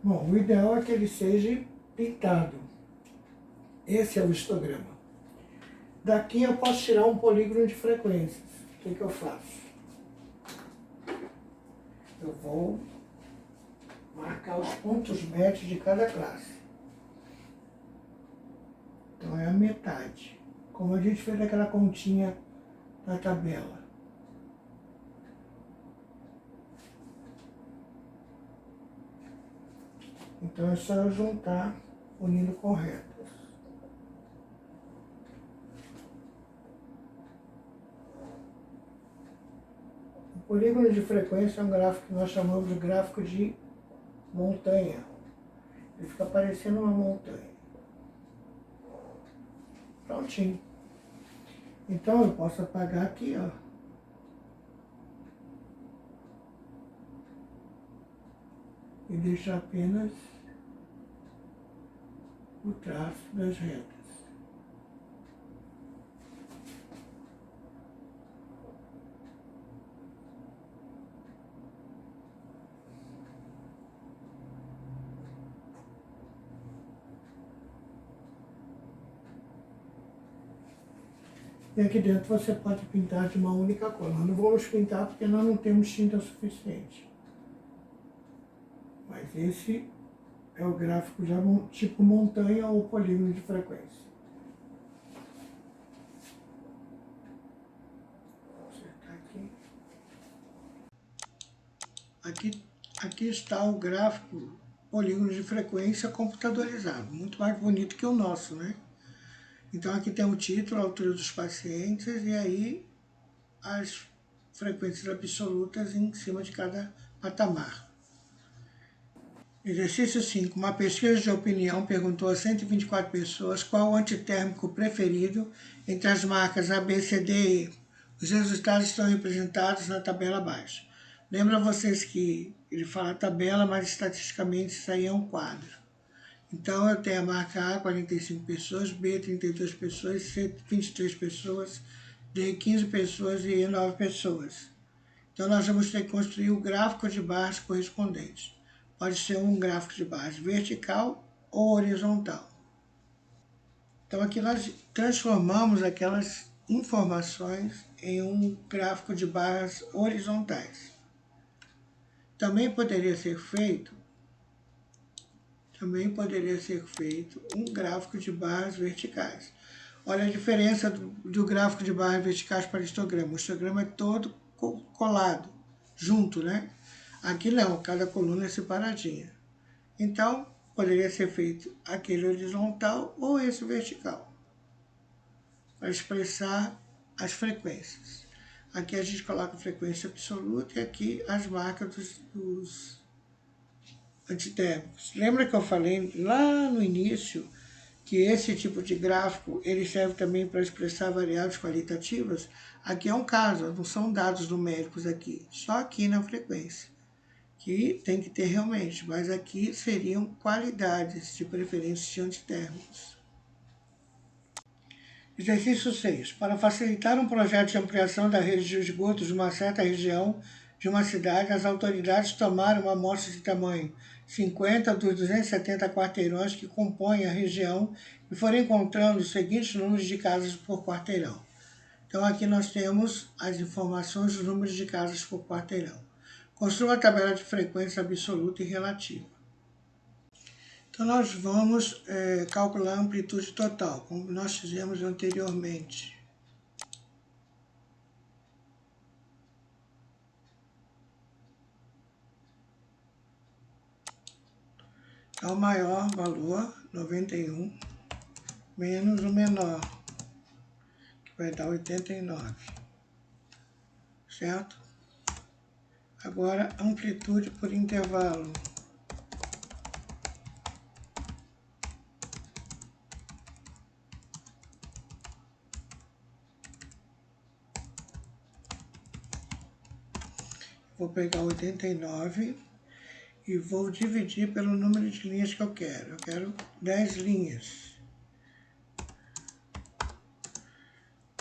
A: Bom, o ideal é que ele seja pintado. Esse é o histograma. Daqui eu posso tirar um polígono de frequências. O que eu faço? Eu vou marcar os pontos médios de cada classe. Então é a metade. Como a gente fez aquela continha na tabela. Então é só eu juntar unindo corretas. O polígono de frequência é um gráfico que nós chamamos de gráfico de montanha. Ele fica parecendo uma montanha. Prontinho. Então eu posso apagar aqui, ó. E deixar apenas o traço das retas. E aqui dentro você pode pintar de uma única cor. Nós não vamos pintar porque nós não temos tinta suficiente. Mas esse é o gráfico já tipo montanha ou polígono de frequência. Vou acertar aqui. Aqui está o gráfico polígono de frequência computadorizado. Muito mais bonito que o nosso, né? Então aqui tem o título, a altura dos pacientes e aí as frequências absolutas em cima de cada patamar. Exercício 5. Uma pesquisa de opinião perguntou a 124 pessoas qual o antitérmico preferido entre as marcas A, B, C, D e E. Os resultados estão representados na tabela abaixo. Lembra vocês que ele fala tabela, mas estatisticamente isso aí é um quadro. Então eu tenho a marca A, 45 pessoas, B, 32 pessoas, C, 23 pessoas, D, 15 pessoas e E, 9 pessoas. Então nós vamos ter que construir o gráfico de barras correspondente. Pode ser um gráfico de barras vertical ou horizontal. Então aqui nós transformamos aquelas informações em um gráfico de barras horizontais. Também poderia ser feito um gráfico de barras verticais. Olha a diferença do gráfico de barras verticais para o histograma. O histograma é todo colado, junto, né? Aqui não, cada coluna é separadinha. Então, poderia ser feito aquele horizontal ou esse vertical, para expressar as frequências. Aqui a gente coloca a frequência absoluta e aqui as marcas dos antitérmicos. Lembra que eu falei lá no início que esse tipo de gráfico ele serve também para expressar variáveis qualitativas? Aqui é um caso, não são dados numéricos aqui, só aqui na frequência, que tem que ter realmente, mas aqui seriam qualidades, de preferência de antitérmicos. Exercício 6. Para facilitar um projeto de ampliação da rede de esgotos de uma certa região de uma cidade, as autoridades tomaram uma amostra de tamanho 50 dos 270 quarteirões que compõem a região e foram encontrando os seguintes números de casas por quarteirão. Então aqui nós temos as informações dos números de casas por quarteirão. Construa a tabela de frequência absoluta e relativa. Então nós vamos calcular a amplitude total, como nós fizemos anteriormente. Então o maior valor, 91, menos o menor, que vai dar 89, certo? Agora, amplitude por intervalo. Vou pegar 89 e vou dividir pelo número de linhas que eu quero. Eu quero 10 linhas,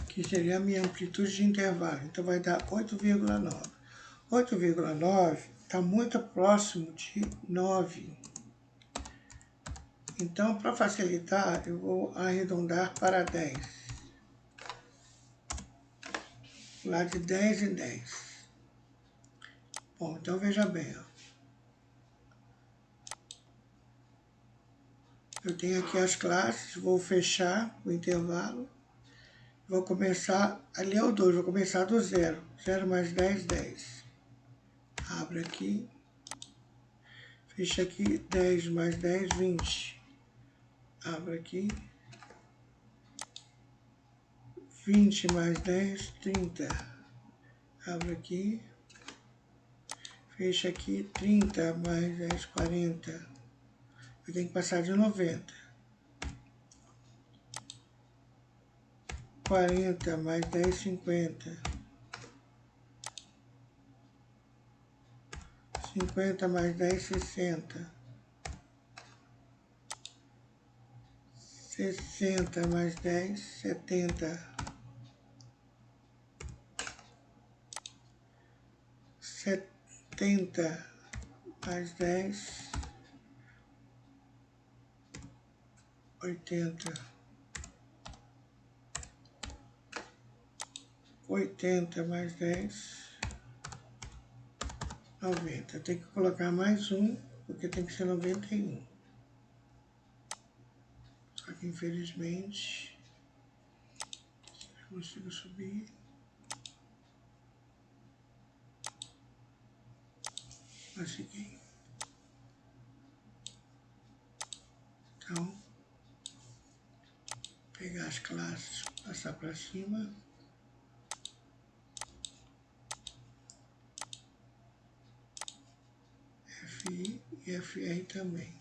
A: que seria a minha amplitude de intervalo. Então vai dar 8,9. 8,9 está muito próximo de 9. Então, para facilitar, eu vou arredondar para 10. Lá de 10 em 10. Bom, então veja bem, ó. Eu tenho aqui as classes, vou fechar o intervalo. Vou começar, ali é o 2, vou começar do 0. 0 mais 10, 10. Abro aqui. Fecha aqui, 10 mais 10, 20. Abro aqui. 20 mais 10, 30. Abro aqui. Fecha aqui, 30 mais 10, 40. Eu tenho que passar de 90. 40 mais 10, 50. 50 mais 10, 60. 60 mais 10, 70. 70 mais 10, 80. 80 mais 10, 90. Tem que colocar mais um, porque tem que ser 91. Só que infelizmente não consigo subir. Consegui. Então, pegar as classes, passar para cima. FI e FR também.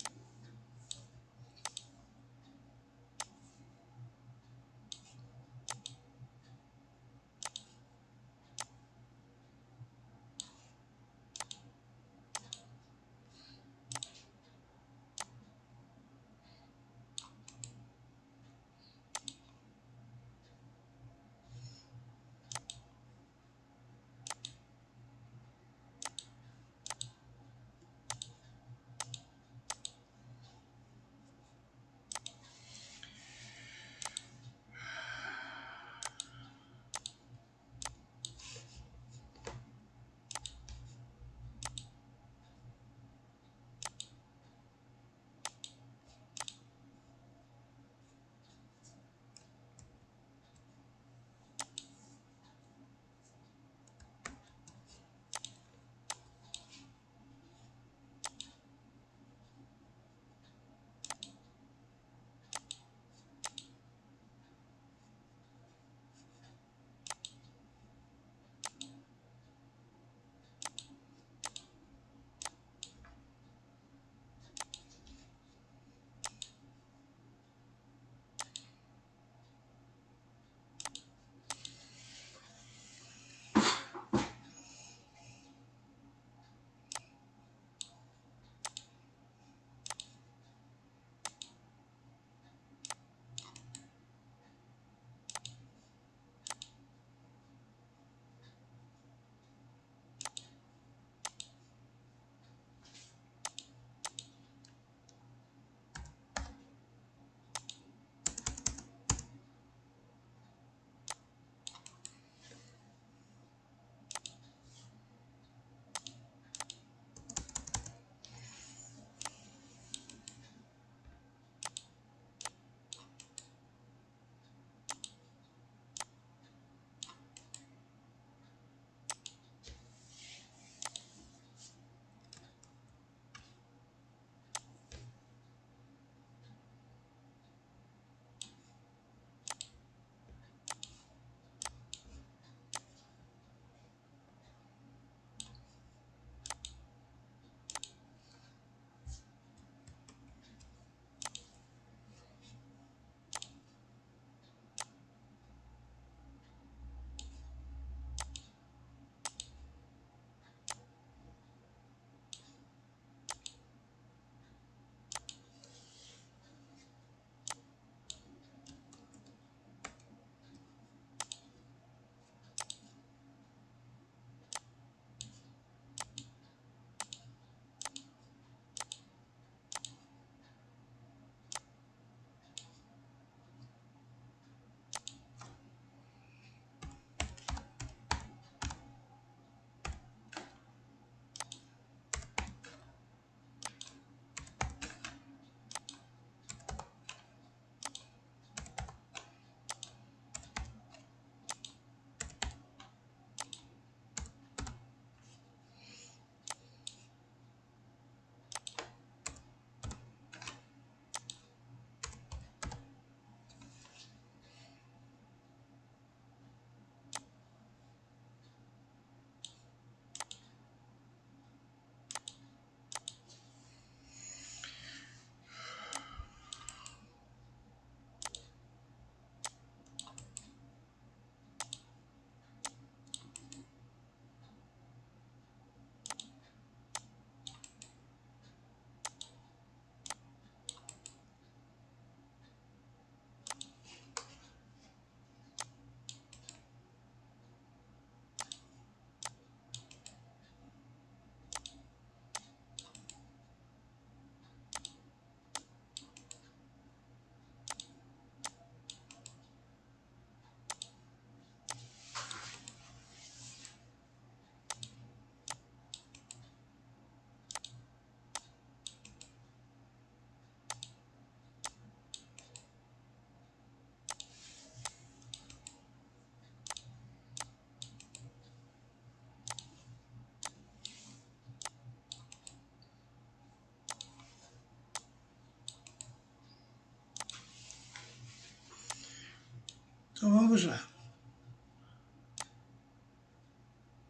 A: Então vamos lá.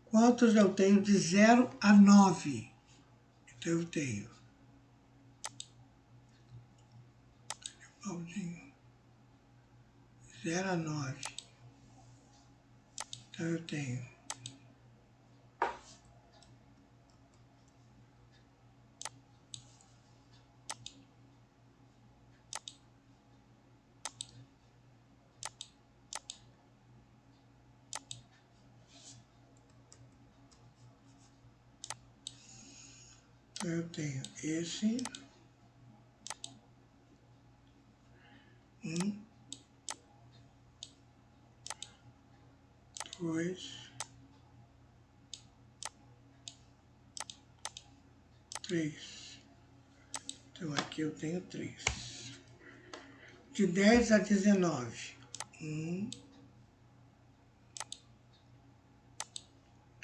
A: Quantos eu tenho de 0 a 9? Então eu tenho 0 a 9. Então eu tenho 2, 3. Então aqui eu tenho 3. De 10 a 19. 1,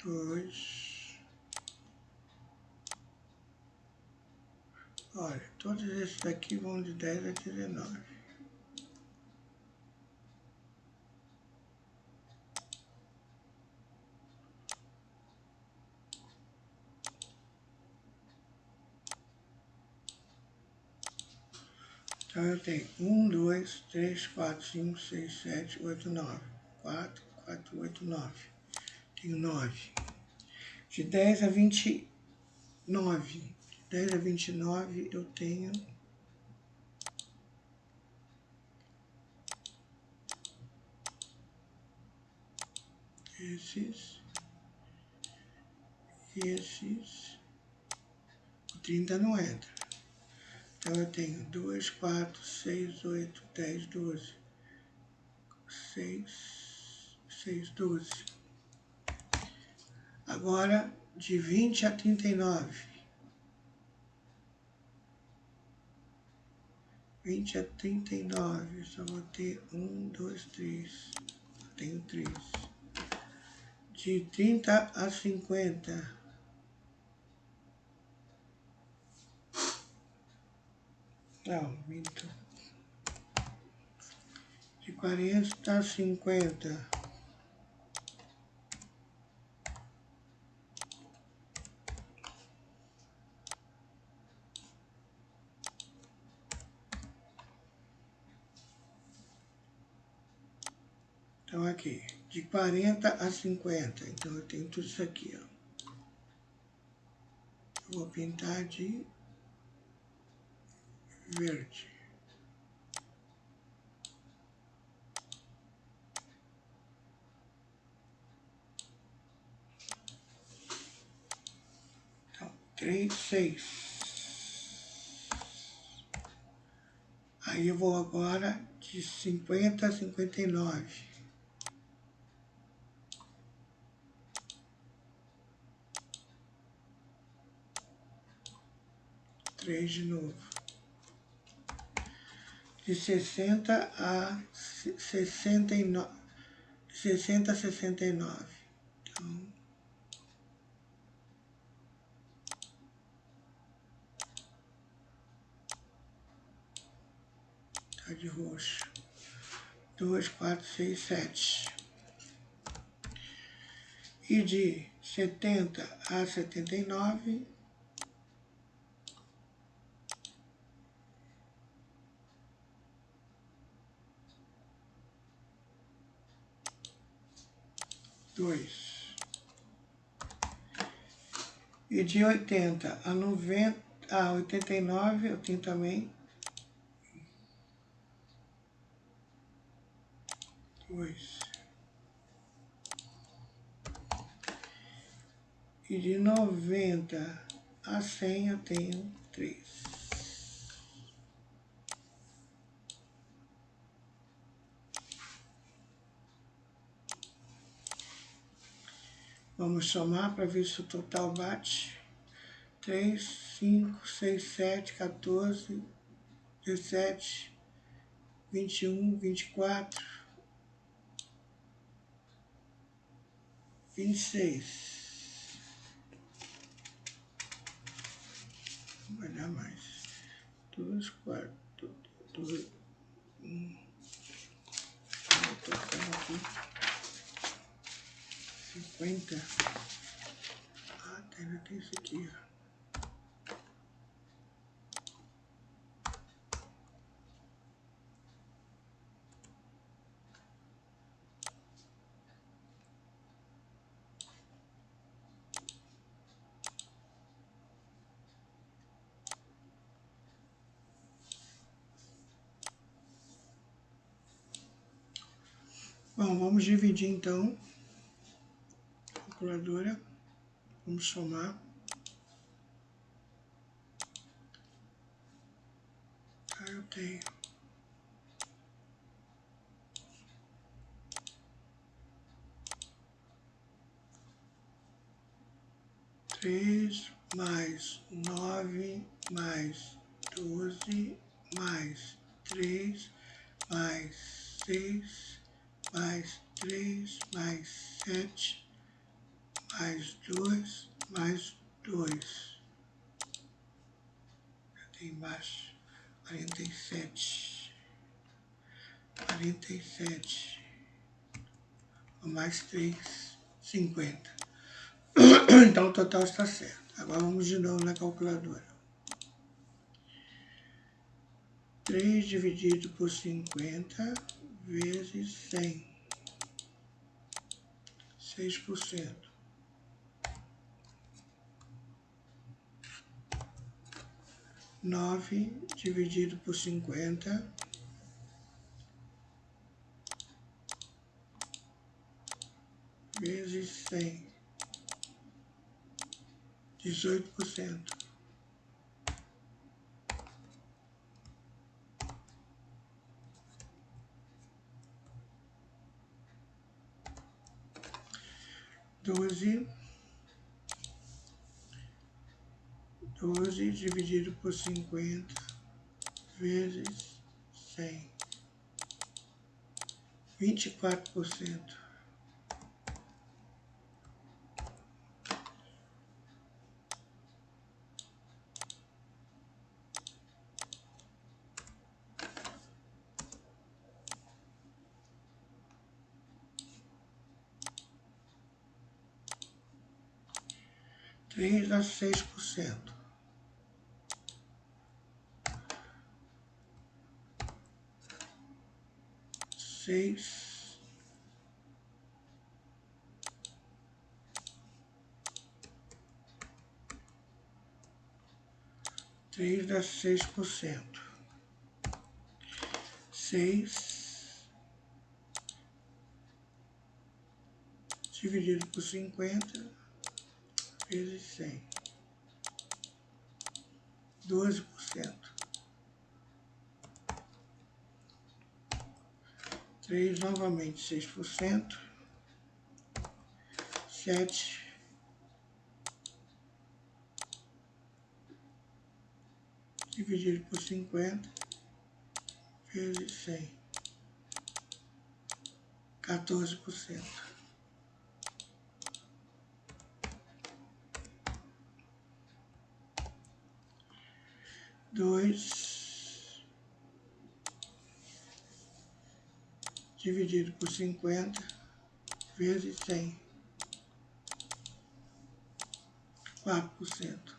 A: 2. Olha, todos esses aqui vão de 10 a 19. Então eu tenho 1, 2, 3, 4, 5, 6, 7, 8, 9. 4, 4, 8, 9. Tenho 9. De 10 a 29. De 10 a 29 eu tenho esses. O 30 não entra. Então eu tenho 2, 4, 6, 8, 10, 12. 6, 12. Agora, de 20 a 39. 20 a 39, só vou ter 1, 2, 3. Tenho 3. De 30 a 50. Não, minto. De 40 a 50. Então aqui, de 40 a 50. Então eu tenho tudo isso aqui, ó. Eu vou pintar de verde. Então, 3, 6. Aí eu vou agora de 50 a 59. 3 de novo. De 60 a 69. 60 a 69. Então, tá de roxo. 2, 4, 6, 7. E de 70 a 79. 2. E de 80 a 90, a 89 eu tenho também 2. E de 90 a 100 eu tenho 3. Vamos somar para ver se o total bate. 3, 5, 6, 7, 14, 17, 21, 24, 26. Não vai dar mais. 2, 4, 2, 1, tocando aqui. 50. Ah, ainda tem isso aqui, ó. Bom, vamos dividir então a calculadora, vamos somar. Aí eu tenho 3 mais 9 mais 12 mais 3 mais 6 mais 3 mais 7 mais 2 mais 2. Tem embaixo 47. 47 mais 3, 50. Então o total está certo. Agora vamos de novo na calculadora. 3 dividido por 50 vezes 100. 6%. 9 dividido por 50 vezes 100. 18%. 12 dividido por 50 vezes 100. 24%. 3 dá 6%. 6 3 dá 6%. 6 dividido por 50 vezes 100. 12%. 3 novamente 6%. 7 dividido por 50 vezes 100. 14%. 2 dividido por 50 vezes 100. 4%.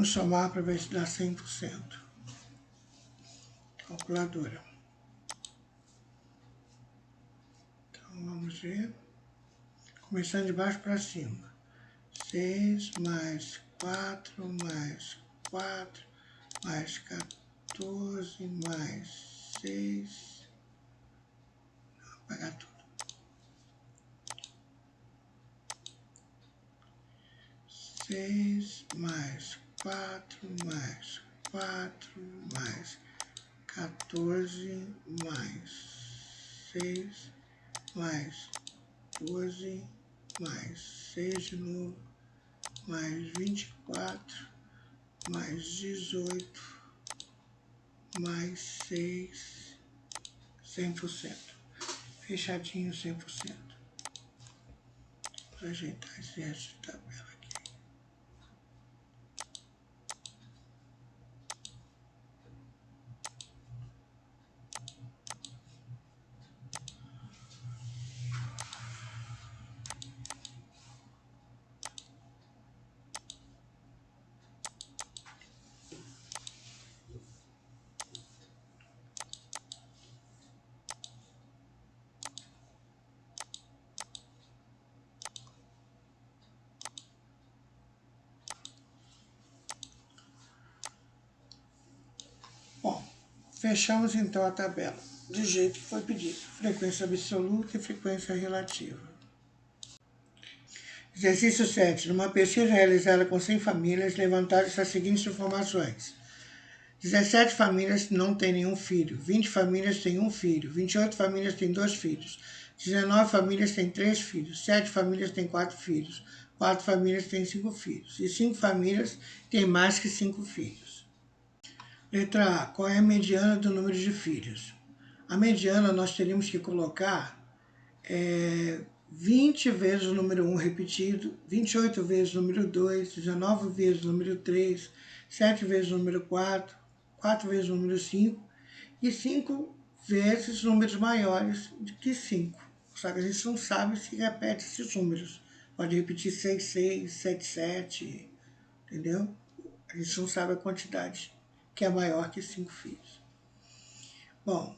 A: Vamos somar para ver se dá 100%. Calculadora. Então, vamos ver. Começando de baixo para cima. 6 mais 4 mais 4 mais 14 mais 6. Vou apagar tudo. 6 mais 4 mais 4 mais 14 mais 6 mais 12 mais 6 de novo, mais 24 mais 18 mais 6, 100%. Fechadinho 100%. Vou ajeitar esse resto de tabela aqui. Bom, fechamos então a tabela do jeito que foi pedido. Frequência absoluta e frequência relativa. Exercício 7. Numa pesquisa realizada com 100 famílias, levantaram-se as seguintes informações. 17 famílias não têm nenhum filho, 20 famílias têm um filho, 28 famílias têm 2 filhos, 19 famílias têm 3 filhos, 7 famílias têm 4 filhos, 4 famílias têm 5 filhos e 5 famílias têm mais que 5 filhos. Letra A. Qual é a mediana do número de filhos? A mediana nós teríamos que colocar 20 vezes o número 1 repetido, 28 vezes o número 2, 19 vezes o número 3, 7 vezes o número 4, 4 vezes o número 5 e 5 vezes números maiores do que 5. Só que a gente não sabe se repete esses números. Pode repetir 6, 6, 7, 7, entendeu? A gente não sabe a quantidade que é maior que 5 filhos. Bom,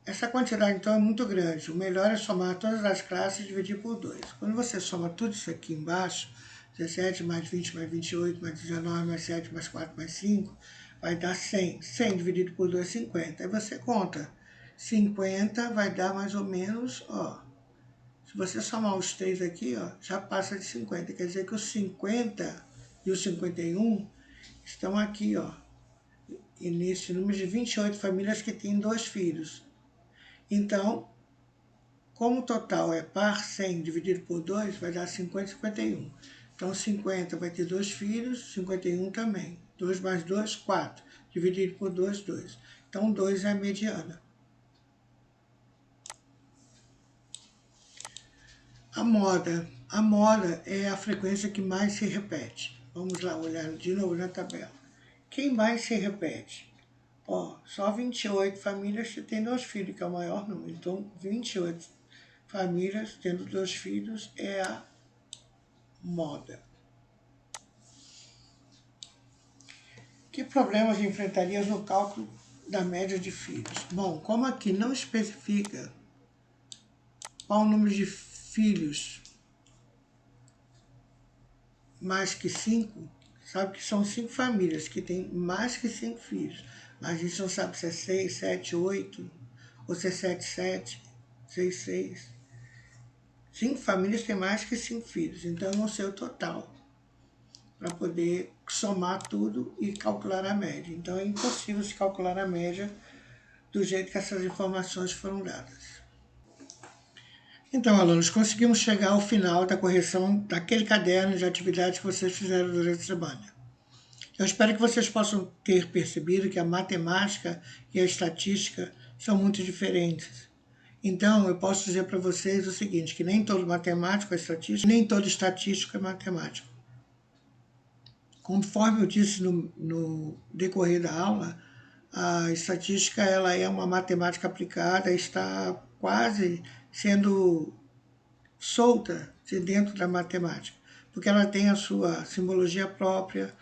A: essa quantidade então é muito grande. O melhor é somar todas as classes e dividir por 2. Quando você soma tudo isso aqui embaixo, 17 mais 20 mais 28 mais 19 mais 7 mais 4 mais 5, vai dar 100. 100 dividido por 2 é 50. Aí você conta. 50 vai dar mais ou menos, ó. Se você somar os 3 aqui, ó, já passa de 50. Quer dizer que os 50 e os 51 estão aqui, ó. E nesse número de 28 famílias que têm 2 filhos. Então, como o total é par 100 dividido por 2, vai dar 50 e 51. Então, 50 vai ter 2 filhos, 51 também. 2 mais 2, 4. Dividido por 2, 2. Então, 2 é a mediana. A moda. A moda é a frequência que mais se repete. Vamos lá olhar de novo na tabela. Quem mais se repete? Ó, só 28 famílias que têm 2 filhos, que é o maior número. Então, 28 famílias tendo 2 filhos é a moda. Que problemas enfrentarias no cálculo da média de filhos? Bom, como aqui não especifica qual o número de filhos mais que 5, sabe que são 5 famílias que têm mais que 5 filhos. Mas a gente não sabe se é 6, 7, 8, ou se é 7, 7, 6, 6. 5 famílias têm mais que 5 filhos, então eu não sei o total para poder somar tudo e calcular a média. Então é impossível se calcular a média do jeito que essas informações foram dadas. Então, alunos, conseguimos chegar ao final da correção daquele caderno de atividades que vocês fizeram durante a semana. Eu espero que vocês possam ter percebido que a matemática e a estatística são muito diferentes. Então, eu posso dizer para vocês o seguinte, que nem todo matemático é estatístico, nem todo estatístico é matemático. Conforme eu disse no decorrer da aula, a estatística ela é uma matemática aplicada, está quase sendo solta de dentro da matemática, porque ela tem a sua simbologia própria,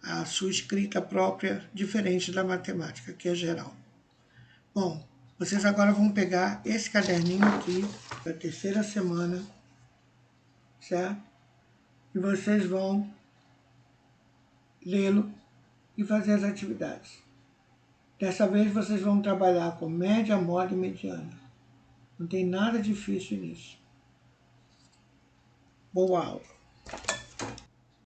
A: a sua escrita própria, diferente da matemática, que é geral. Bom, vocês agora vão pegar esse caderninho aqui, da terceira semana, certo? E vocês vão lê-lo e fazer as atividades. Dessa vez vocês vão trabalhar com média, módia e mediana. Não tem nada difícil nisso. Boa aula!